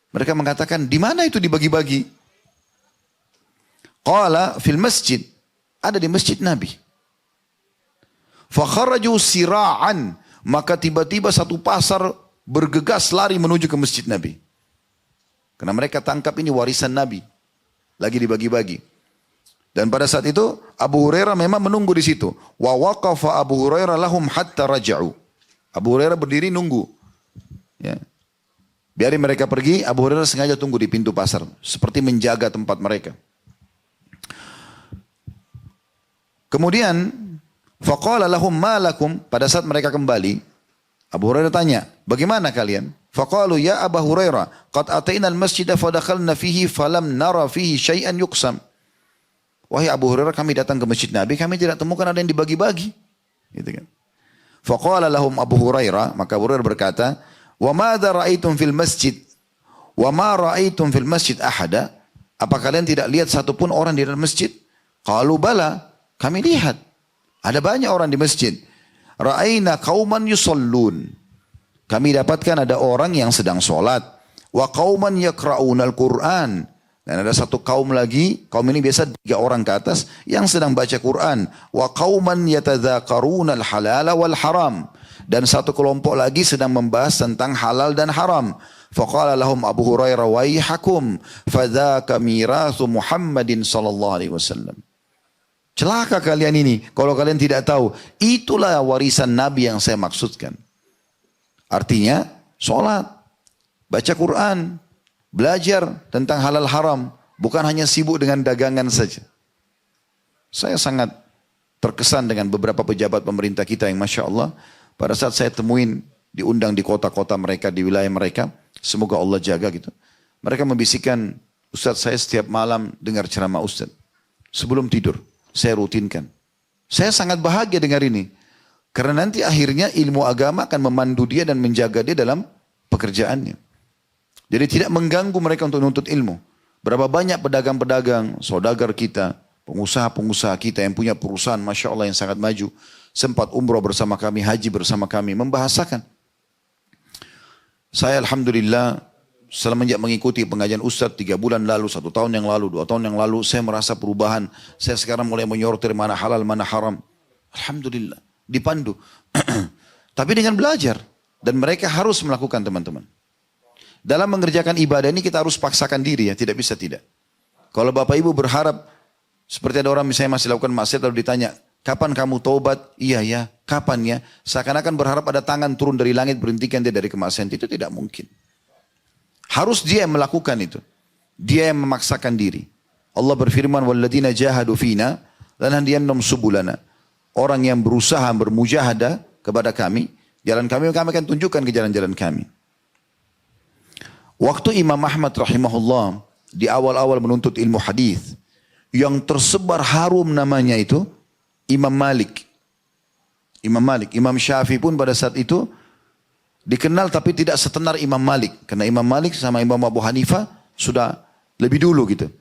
Mereka mengatakan, di mana itu dibagi-bagi? Qala fil masjid. Ada di masjid Nabi. Fakharaju sira'an. Maka tiba-tiba satu pasar bergegas lari menuju ke masjid Nabi. Karena mereka tangkap ini warisan Nabi. Lagi dibagi-bagi. Dan pada saat itu Abu Hurairah memang menunggu di situ. Wa waqafa Abu Hurairah lahum hatta raja'u. Abu Hurairah berdiri nunggu. Ya. Biarin mereka pergi, Abu Hurairah sengaja tunggu di pintu pasar. Seperti menjaga tempat mereka. Kemudian, faqala lahum ma lakum. Pada saat mereka kembali, Abu Hurairah tanya, bagaimana kalian? Faqalu ya Abu Hurairah, qad ataina al-masjida fadakhalna fihi falam nara fihi syai'an yuqsam. Wahai Abu Hurairah, kami datang ke masjid Nabi, kami tidak temukan ada yang dibagi-bagi. Gitu kan. Faqala lahum Abu Hurairah, maka Abu Hurairah berkata, wa madza ra'aitum fil masjid? Wa ma ra'aitum fil masjid ahada? Apa kalian tidak lihat satupun orang di dalam masjid? Qalu bala. Kami lihat, ada banyak orang di masjid. Ra'ayna qauman yusallun. Kami dapatkan ada orang yang sedang sholat. Wa qauman yaqra'una al-Qur'an. Dan ada satu kaum lagi, kaum ini biasa 3 orang ke atas, yang sedang baca Quran. Wa qauman yatadzakaruna al-halala wal haram. Dan satu kelompok lagi sedang membahas tentang halal dan haram. Faqala lahum Abu Hurairah, waihakum, fadzaka mirathu Muhammadin sallallahu alaihi wasallam. Celaka kalian ini, kalau kalian tidak tahu, itulah warisan Nabi yang saya maksudkan. Artinya, sholat, baca Quran, belajar tentang halal haram, bukan hanya sibuk dengan dagangan saja. Saya sangat terkesan dengan beberapa pejabat pemerintah kita yang Masya Allah, pada saat saya temuin, diundang di kota-kota mereka, di wilayah mereka, semoga Allah jaga gitu. Mereka membisikkan, Ustadz saya setiap malam dengar ceramah Ustadz, sebelum tidur. Saya rutinkan. Saya sangat bahagia dengar ini. Karena nanti akhirnya ilmu agama akan memandu dia dan menjaga dia dalam pekerjaannya. Jadi tidak mengganggu mereka untuk menuntut ilmu. Berapa banyak pedagang-pedagang, saudagar kita, pengusaha-pengusaha kita yang punya perusahaan Masya Allah yang sangat maju. Sempat umroh bersama kami, haji bersama kami, membahasakan. Saya Alhamdulillah semenjak mengikuti pengajian Ustadz 3 bulan lalu, 1 tahun yang lalu, 2 tahun yang lalu, saya merasa perubahan. Saya sekarang mulai menyortir mana halal, mana haram. Alhamdulillah, dipandu. Tapi dengan belajar. Dan mereka harus melakukan teman-teman. Dalam mengerjakan ibadah ini kita harus paksakan diri ya, tidak bisa tidak. Kalau Bapak Ibu berharap, seperti ada orang misalnya masih lakukan maksiat lalu ditanya, kapan kamu taubat? Iya ya, kapan ya? Seakan-akan berharap ada tangan turun dari langit berhentikan dia dari kemaksiatan. Itu tidak mungkin. Harus dia yang melakukan itu. Dia yang memaksakan diri. Allah berfirman, "Walladzina jahadu fina lanahdiyannahum subulana." Orang yang berusaha bermujahadah kepada kami, jalan kami akan tunjukkan ke jalan-jalan kami. Waktu Imam Ahmad rahimahullah di awal-awal menuntut ilmu hadis, yang tersebar harum namanya itu Imam Malik. Imam Malik, Imam Syafi'i pun pada saat itu dikenal tapi tidak setenar Imam Malik. Karena Imam Malik sama Imam Abu Hanifah sudah lebih dulu gitu.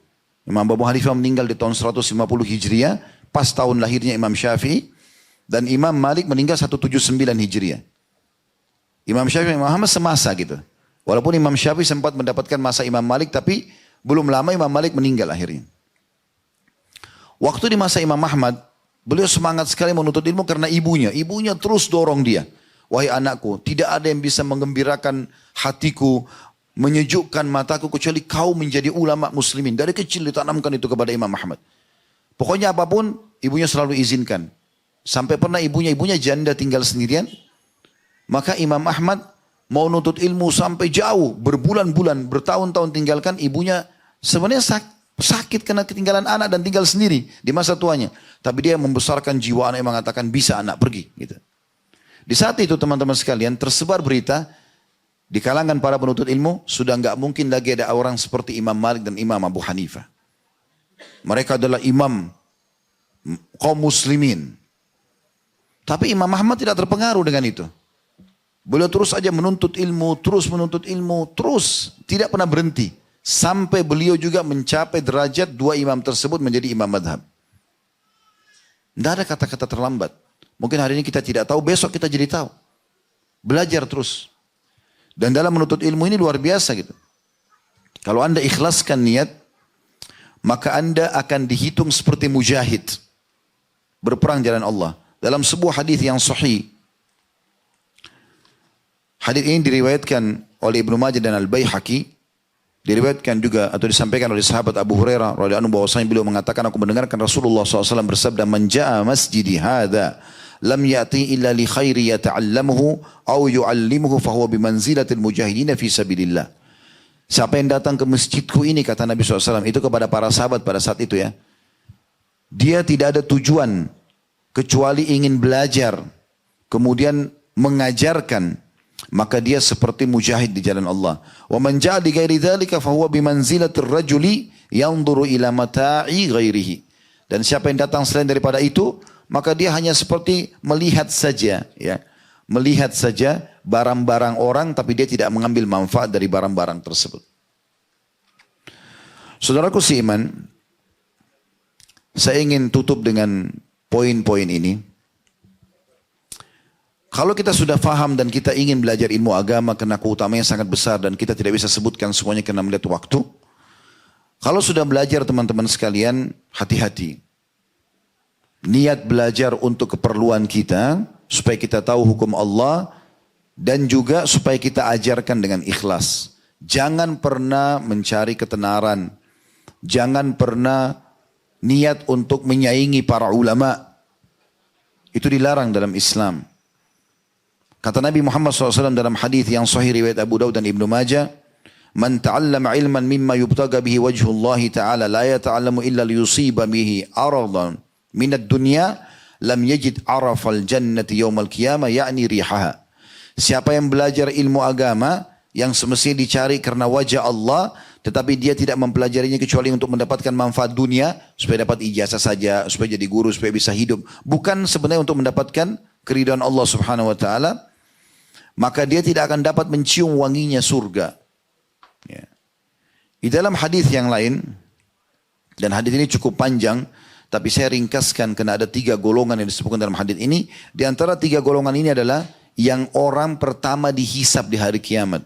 Imam Abu Hanifah meninggal di tahun 150 Hijriah. Pas tahun lahirnya Imam Syafi'i. Dan Imam Malik meninggal 179 Hijriah. Imam Syafi'i Imam Ahmad semasa gitu. Walaupun Imam Syafi'i sempat mendapatkan masa Imam Malik. Tapi belum lama Imam Malik meninggal akhirnya. Waktu di masa Imam Ahmad. Beliau semangat sekali menuntut ilmu karena ibunya. Ibunya terus dorong dia. Wahai anakku, tidak ada yang bisa mengembirakan hatiku, menyejukkan mataku kecuali kau menjadi ulama muslimin. Dari kecil ditanamkan itu kepada Imam Ahmad. Pokoknya apapun, ibunya selalu izinkan. Sampai pernah ibunya janda tinggal sendirian. Maka Imam Ahmad mau nuntut ilmu sampai jauh, berbulan-bulan, bertahun-tahun tinggalkan ibunya. Sebenarnya sakit karena ketinggalan anak dan tinggal sendiri di masa tuanya. Tapi dia membesarkan jiwa anak yang mengatakan bisa anak pergi. Gitu. Di saat itu teman-teman sekalian tersebar berita di kalangan para penuntut ilmu sudah enggak mungkin lagi ada orang seperti Imam Malik dan Imam Abu Hanifah. Mereka adalah imam kaum muslimin. Tapi Imam Ahmad tidak terpengaruh dengan itu. Beliau terus saja menuntut ilmu, terus tidak pernah berhenti. Sampai beliau juga mencapai derajat 2 imam tersebut menjadi imam madhab. Tidak ada kata-kata terlambat. Mungkin hari ini kita tidak tahu, besok kita jadi tahu. Belajar terus. Dan dalam menuntut ilmu ini luar biasa gitu. Kalau anda ikhlaskan niat, maka anda akan dihitung seperti mujahid. Berperang jalan Allah. Dalam sebuah hadis yang sahih. Hadis ini diriwayatkan oleh Ibnu Majah dan Al-Baihaqi. Diriwayatkan juga atau disampaikan oleh sahabat Abu Hurairah radhiyallahu anhu bahwasanya beliau mengatakan, aku mendengarkan Rasulullah SAW bersabda, "Man jaa masjidi hadza lam ya'ti illa li khairi yata'allamuhu aw yu'allimuhu fahuwa bimanzilatil mujahidin fi sabilillah." Siapa yang datang ke masjidku ini, kata Nabi SAW, itu kepada para sahabat pada saat itu ya. Dia tidak ada tujuan kecuali ingin belajar, kemudian mengajarkan, maka dia seperti mujahid di jalan Allah. Wa man ja'a li ghairi dzalika fa huwa bi manzilatir rajuli yanzuru ila mata'i ghairihi. Dan siapa yang datang selain daripada itu, maka dia hanya seperti melihat saja ya. Melihat saja barang-barang orang, tapi dia tidak mengambil manfaat dari barang-barang tersebut. Saudaraku seiman, saya ingin tutup dengan poin-poin ini. Kalau kita sudah faham dan kita ingin belajar ilmu agama karena keutamanya sangat besar dan kita tidak bisa sebutkan semuanya karena melihat waktu. Kalau sudah belajar teman-teman sekalian, hati-hati. Niat belajar untuk keperluan kita, supaya kita tahu hukum Allah, dan juga supaya kita ajarkan dengan ikhlas. Jangan pernah mencari ketenaran. Jangan pernah niat untuk menyaingi para ulama. Itu dilarang dalam Islam. Kata Nabi Muhammad SAW dalam hadis yang sahih riwayat Abu Daud dan Ibnu Majah, "Man ta'allama ilman mimma yubtaga bihi wajhullah ta'ala la yata'allamu illa liyusiba bihi aradan minad dunya lam yajid arafal jannati yawmal qiyamah yakni rihaha." Siapa yang belajar ilmu agama yang semestinya dicari karena wajah Allah, tetapi dia tidak mempelajarinya kecuali untuk mendapatkan manfaat dunia, supaya dapat ijazah saja, supaya jadi guru, supaya bisa hidup, bukan sebenarnya untuk mendapatkan keridhaan Allah Subhanahu wa taala, maka dia tidak akan dapat mencium wanginya surga. Ya. Di dalam hadis yang lain, dan hadis ini cukup panjang, tapi saya ringkaskan karena ada 3 golongan yang disebutkan dalam hadis ini. Di antara 3 golongan ini adalah yang orang pertama dihisab di hari kiamat.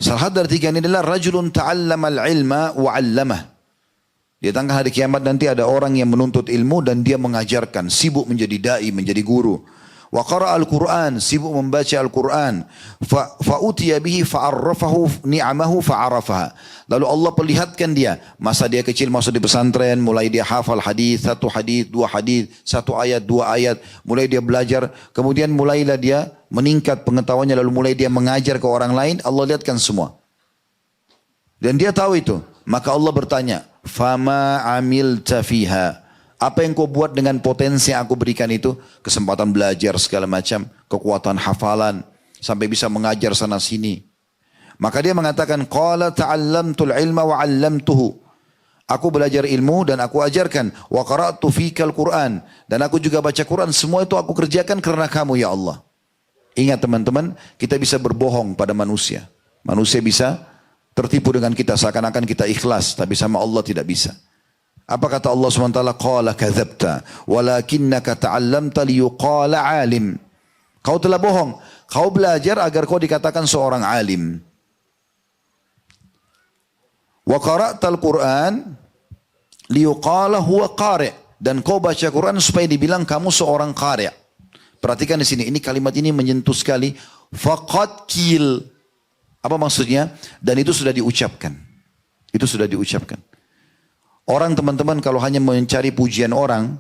Salah satu dari 3 ini adalah rajulun ta'allamal ilma wa 'allamah. Di tengah hari kiamat nanti ada orang yang menuntut ilmu dan dia mengajarkan, sibuk menjadi dai, menjadi guru. Wa qara al-Quran, sibuk membaca Al-Quran. Fa'utiya bihi fa'arrafahu ni'amahu fa'arafaha. Lalu Allah perlihatkan dia, masa dia kecil masuk di pesantren, mulai dia hafal hadis, 1 hadis, 2 hadis, 1 ayat, 2 ayat, mulai dia belajar, kemudian mulailah dia meningkat pengetahuannya, lalu mulai dia mengajar ke orang lain, Allah lihatkan semua. Dan dia tahu itu, maka Allah bertanya, "Fama amilta fiha?" Apa yang kau buat dengan potensi yang aku berikan itu? Kesempatan belajar segala macam, kekuatan hafalan, sampai bisa mengajar sana sini. Maka dia mengatakan, "Qala ta'allamtul ilma wa 'allamtuhu." Aku belajar ilmu dan aku ajarkan. "Wa qara'tu fikal Qur'an." Dan aku juga baca Quran. Semua itu aku kerjakan karena kamu ya Allah. Ingat teman-teman, kita bisa berbohong pada manusia. Manusia bisa tertipu dengan kita seakan-akan kita ikhlas, tapi sama Allah tidak bisa. Apa kata Allah SWT? Qala kadzabta walakinnaka ta'allamta liyuqala alim. Kau telah bohong. Kau belajar agar kau dikatakan seorang alim. Wa qara'tal Qur'an liyuqala huwa qari'. Dan kau baca Quran supaya dibilang kamu seorang qari'. Perhatikan di sini, ini kalimat ini menyentuh sekali. Faqad qil. Apa maksudnya? Dan itu sudah diucapkan. Itu sudah diucapkan. Orang teman-teman kalau hanya mencari pujian orang,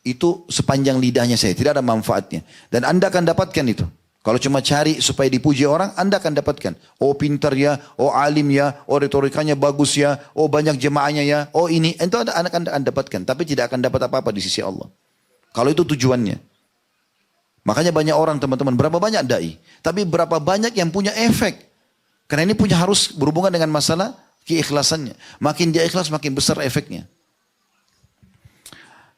itu sepanjang lidahnya saya, tidak ada manfaatnya. Dan Anda akan dapatkan itu. Kalau cuma cari supaya dipuji orang, Anda akan dapatkan. Oh pintar ya, oh alim ya, oh retorikanya bagus ya, oh banyak jemaahnya ya, oh ini. Itu Anda akan dapatkan, tapi tidak akan dapat apa-apa di sisi Allah. Kalau itu tujuannya. Makanya banyak orang teman-teman, berapa banyak dai, tapi berapa banyak yang punya efek. Karena ini punya harus berhubungan dengan masalah keikhlasannya. Makin dia ikhlas makin besar efeknya.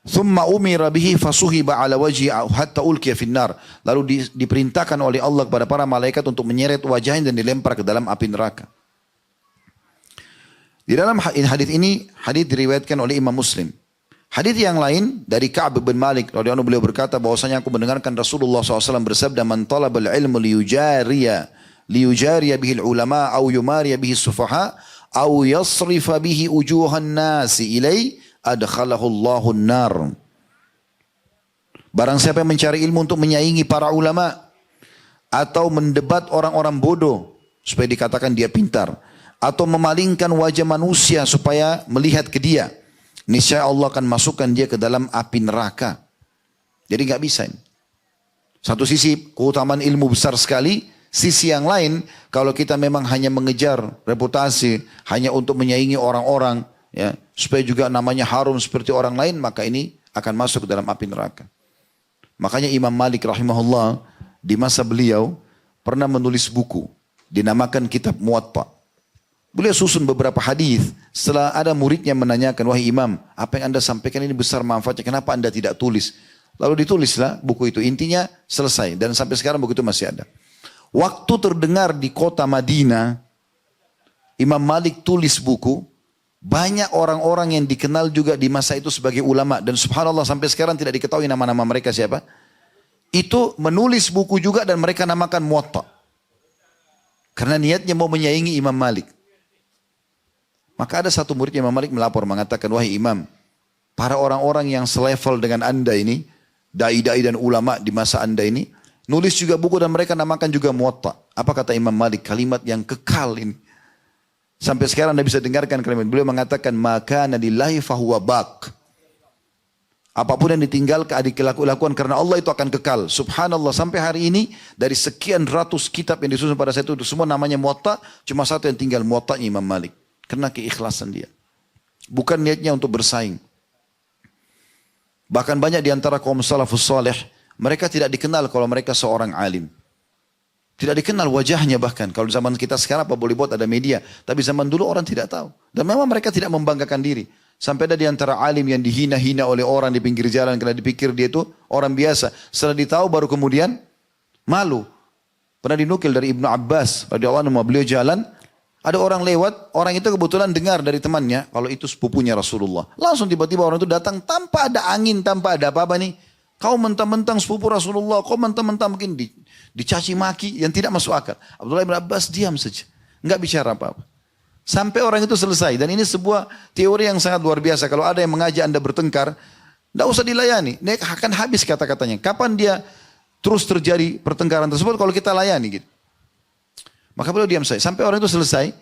Thumma umira bihi fasuhiba ala wajhi hatta ulqiya finnar. Lalu diperintahkan oleh Allah kepada para malaikat untuk menyeret wajahnya dan dilempar ke dalam api neraka. Di dalam hadis ini, hadis diriwayatkan oleh Imam Muslim. Hadis yang lain dari Ka'ab bin Malik radhiyallahu anhu, beliau berkata bahwasanya aku mendengarkan Rasulullah SAW bersabda, "Man talabal ilmu liyujariya bihi ulama au yumariya bihi sufaha au yasrifa bihi wujuhan nasi ilai adkhalahu Allahun nar. Barang siapa yang mencari ilmu untuk menyaingi para ulama atau mendebat orang-orang bodoh supaya dikatakan dia pintar, atau memalingkan wajah manusia supaya melihat ke dia, niscaya Allah akan masukkan dia ke dalam api neraka. Jadi nggak bisa ini. Satu sisi keutamaan ilmu besar sekali, sisi yang lain kalau kita memang hanya mengejar reputasi, hanya untuk menyaingi orang-orang, ya, supaya juga namanya harum seperti orang lain, maka ini akan masuk ke dalam api neraka. Makanya Imam Malik rahimahullah di masa beliau pernah menulis buku dinamakan Kitab Muwatta. Beliau susun beberapa hadis. Setelah ada muridnya menanyakan, wahai Imam, apa yang anda sampaikan ini besar manfaatnya, kenapa anda tidak tulis? Lalu ditulislah buku itu. Intinya selesai dan sampai sekarang buku itu masih ada. Waktu terdengar di kota Madinah, Imam Malik tulis buku. Banyak orang-orang yang dikenal juga di masa itu sebagai ulama. Dan subhanallah sampai sekarang tidak diketahui nama-nama mereka siapa. Itu menulis buku juga dan mereka namakan Muwatta. Karena niatnya mau menyaingi Imam Malik. Maka ada satu murid Imam Malik melapor mengatakan, wahai Imam, para orang-orang yang selevel dengan anda ini, dai-dai dan ulama di masa anda ini, nulis juga buku dan mereka namakan juga Muwatta. Apa kata Imam Malik? Kalimat yang kekal ini. Sampai sekarang anda bisa dengarkan kalimat. Beliau mengatakan, maka nadillahi fahuwa baq. Apapun yang ditinggalkan, dilakukan karena Allah itu akan kekal. Subhanallah, sampai hari ini dari sekian ratus kitab yang disusun pada saat itu semua namanya Muwatta, cuma satu yang tinggal, Muwatta'nya Imam Malik. Karena keikhlasan dia. Bukan niatnya untuk bersaing. Bahkan banyak di antara kaum salafus salih, mereka tidak dikenal kalau mereka seorang alim. Tidak dikenal wajahnya bahkan. Kalau zaman kita sekarang apa boleh buat ada media. Tapi zaman dulu orang tidak tahu. Dan memang mereka tidak membanggakan diri. Sampai ada di antara alim yang dihina-hina oleh orang di pinggir jalan karena dipikir dia itu orang biasa. Setelah ditahu baru kemudian malu. Pernah dinukil dari Ibnu Abbas radhiyallahu anhu, beliau jalan, ada orang lewat, orang itu kebetulan dengar dari temannya kalau itu sepupunya Rasulullah. Langsung tiba-tiba orang itu datang tanpa ada angin, tanpa ada apa-apa nih. Kau mentang-mentang sepupu Rasulullah, kau mentang-mentang mungkin dicaci maki yang tidak masuk akal. Abdullah bin Abbas diam saja, enggak bicara apa-apa. Sampai orang itu selesai. Dan ini sebuah teori yang sangat luar biasa. Kalau ada yang mengajak anda bertengkar, tidak usah dilayani. Dia akan habis kata-katanya. Kapan dia terus terjadi pertengkaran tersebut kalau kita layani gitu. Maka beliau diam saja. Sampai orang itu selesai.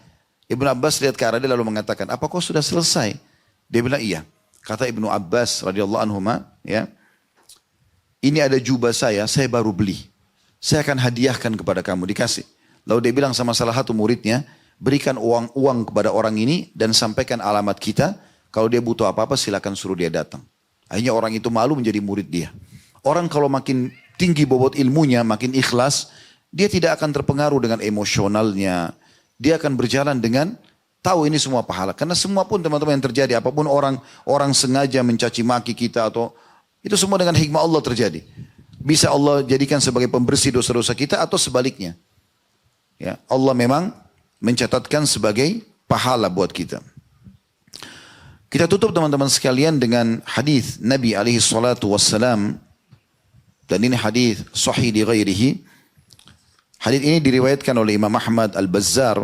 Ibnu Abbas lihat ke arah dia lalu mengatakan, apa kau sudah selesai? Dia bilang iya. Kata Ibnu Abbas radhiyallahu anhuma, ya, ini ada jubah saya baru beli. Saya akan hadiahkan kepada kamu, dikasih. Lalu dia bilang sama salah satu muridnya, berikan uang kepada orang ini dan sampaikan alamat kita. Kalau dia butuh apa-apa silakan suruh dia datang. Akhirnya orang itu malu menjadi murid dia. Orang kalau makin tinggi bobot ilmunya, makin ikhlas, dia tidak akan terpengaruh dengan emosionalnya. Dia akan berjalan dengan tahu ini semua pahala. Karena semua pun teman-teman yang terjadi, apapun orang sengaja mencaci maki kita atau itu semua dengan hikmah Allah terjadi. Bisa Allah jadikan sebagai pembersih dosa-dosa kita atau sebaliknya. Ya, Allah memang mencatatkan sebagai pahala buat kita. Kita tutup teman-teman sekalian dengan hadis Nabi alaihi salatu wassalam. Dan ini hadis sahih di ghairihi. Hadis ini diriwayatkan oleh Imam Ahmad Al-Bazzar.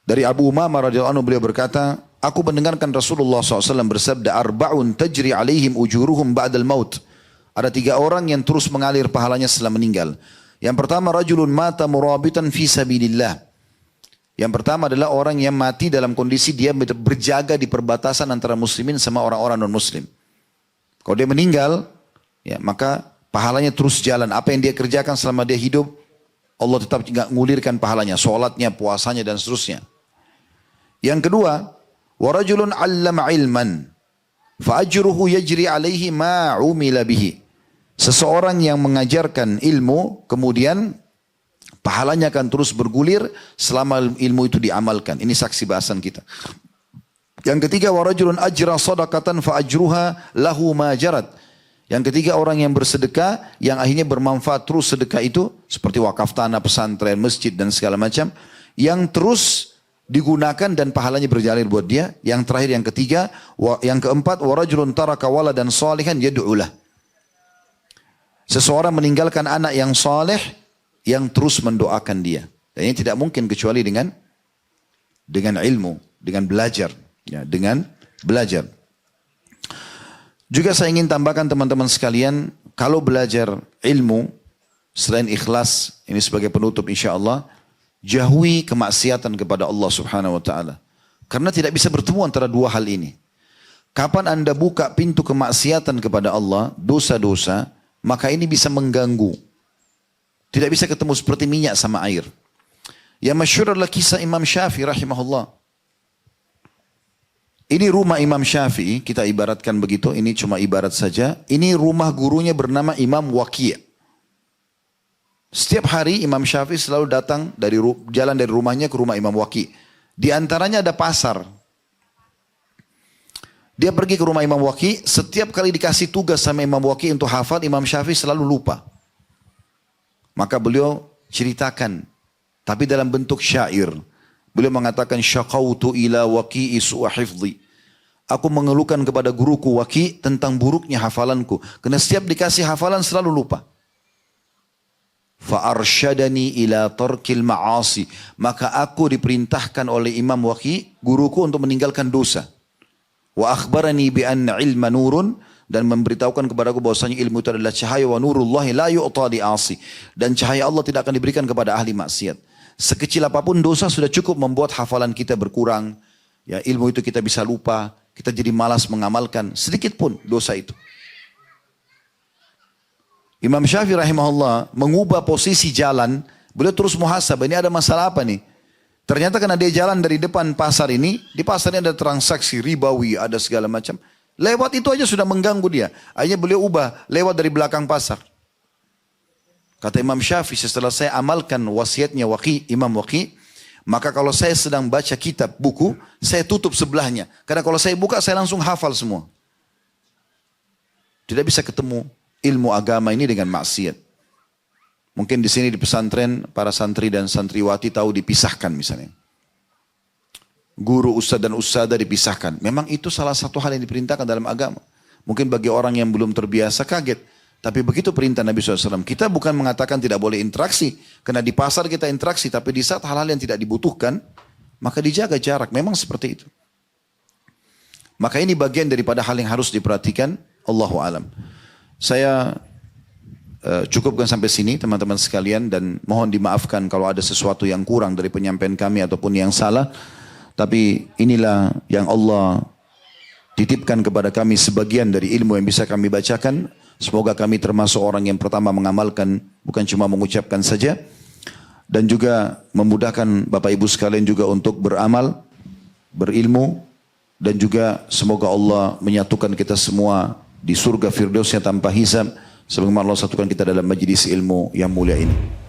Dari Abu Umamah radhiyallahu anhu beliau berkata, aku mendengarkan Rasulullah SAW bersabda, arba'un tajri alaihim ujuruhum ba'dal maut. Ada 3 orang yang terus mengalir pahalanya setelah meninggal. Yang pertama, rajulun mata murabitan fi sabilillah. Yang pertama adalah orang yang mati dalam kondisi dia berjaga di perbatasan antara muslimin sama orang-orang non-muslim. Kalau dia meninggal, ya, maka pahalanya terus jalan. Apa yang dia kerjakan selama dia hidup, Allah tetap ngulirkan pahalanya. Sholatnya, puasanya, dan seterusnya. Yang kedua, warajulun allama ilman, fa'ajruhu yajri alaihi ma'umila bihi. Seseorang yang mengajarkan ilmu, kemudian pahalanya akan terus bergulir selama ilmu itu diamalkan. Ini saksi bahasan kita. Yang ketiga, warajulun ajra sadaqatan fa'ajruha lahu ma jarat. Yang ketiga, orang yang bersedekah, yang akhirnya bermanfaat terus sedekah itu, seperti wakaf tanah, pesantren, masjid, dan segala macam, yang terus digunakan dan pahalanya berjalir buat dia. Yang terakhir, yang ketiga, yang keempat, warajulun taraka waladan salihan yad'ulah. Seseorang meninggalkan anak yang saleh yang terus mendoakan dia. Dan ini tidak mungkin kecuali dengan dengan ilmu, dengan belajar, ya, dengan belajar. Juga saya ingin tambahkan teman-teman sekalian, kalau belajar ilmu selain ikhlas, ini sebagai penutup insyaallah, jauhi kemaksiatan kepada Allah Subhanahu wa taala. Karena tidak bisa bertemu antara dua hal ini. Kapan Anda buka pintu kemaksiatan kepada Allah, dosa-dosa, maka ini bisa mengganggu. Tidak bisa ketemu seperti minyak sama air. Yang masyhur adalah kisah Imam Syafi'i rahimahullah. Ini rumah Imam Syafi'i, kita ibaratkan begitu, ini cuma ibarat saja. Ini rumah gurunya bernama Imam Waqi'. Setiap hari Imam Syafi'i selalu datang jalan dari rumahnya ke rumah Imam Waqi'. Di antaranya ada pasar. Dia pergi ke rumah Imam Waqi', setiap kali dikasih tugas sama Imam Waqi' untuk hafal, Imam Syafi'i selalu lupa. Maka beliau ceritakan, tapi dalam bentuk syair. Beliau mengatakan, syaqautu ila Waqi'i su'a hifdhi. Aku mengeluhkan kepada guruku Waqi' tentang buruknya hafalanku. Karena setiap dikasih hafalan selalu lupa. Fa'arsyadani ila tarkil ma'asi. Maka aku diperintahkan oleh Imam Waqi', guruku, untuk meninggalkan dosa. Wa akhbarani bi anna ilma nurun, dan memberitahukan kepadaku bahwasanya ilmu itu adalah cahaya, wa nurullahi la yu'ta li asi, dan cahaya Allah tidak akan diberikan kepada ahli maksiat. Sekecil apapun dosa sudah cukup membuat hafalan kita berkurang. Ya, ilmu itu kita bisa lupa, kita jadi malas mengamalkan sedikit pun dosa itu. Imam Syafi'i rahimahullah mengubah posisi jalan, beliau terus muhasabah, ini ada masalah apa nih? Ternyata karena dia jalan dari depan pasar ini, di pasar ini ada transaksi ribawi, ada segala macam. Lewat itu aja sudah mengganggu dia. Akhirnya beliau ubah, lewat dari belakang pasar. Kata Imam Syafi'i, setelah saya amalkan wasiatnya Imam Waqi', maka kalau saya sedang baca kitab, buku, saya tutup sebelahnya. Karena kalau saya buka, saya langsung hafal semua. Tidak bisa ketemu ilmu agama ini dengan maksiat. Mungkin di sini di pesantren, para santri dan santriwati tahu dipisahkan misalnya. Guru, ustadz dan ustadzah dipisahkan. Memang itu salah satu hal yang diperintahkan dalam agama. Mungkin bagi orang yang belum terbiasa kaget. Tapi begitu perintah Nabi SAW. Kita bukan mengatakan tidak boleh interaksi. Karena di pasar kita interaksi. Tapi di saat hal-hal yang tidak dibutuhkan, maka dijaga jarak. Memang seperti itu. Maka ini bagian daripada hal yang harus diperhatikan. Allahu alam. Saya cukupkan sampai sini teman-teman sekalian. Dan mohon dimaafkan kalau ada sesuatu yang kurang dari penyampaian kami ataupun yang salah. Tapi inilah yang Allah titipkan kepada kami sebagian dari ilmu yang bisa kami bacakan. Semoga kami termasuk orang yang pertama mengamalkan, bukan cuma mengucapkan saja. Dan juga memudahkan Bapak Ibu sekalian juga untuk beramal, berilmu. Dan juga semoga Allah menyatukan kita semua di surga Firdausnya tanpa hisab. Sebagaimana Allah satukan kita dalam majlis ilmu yang mulia ini.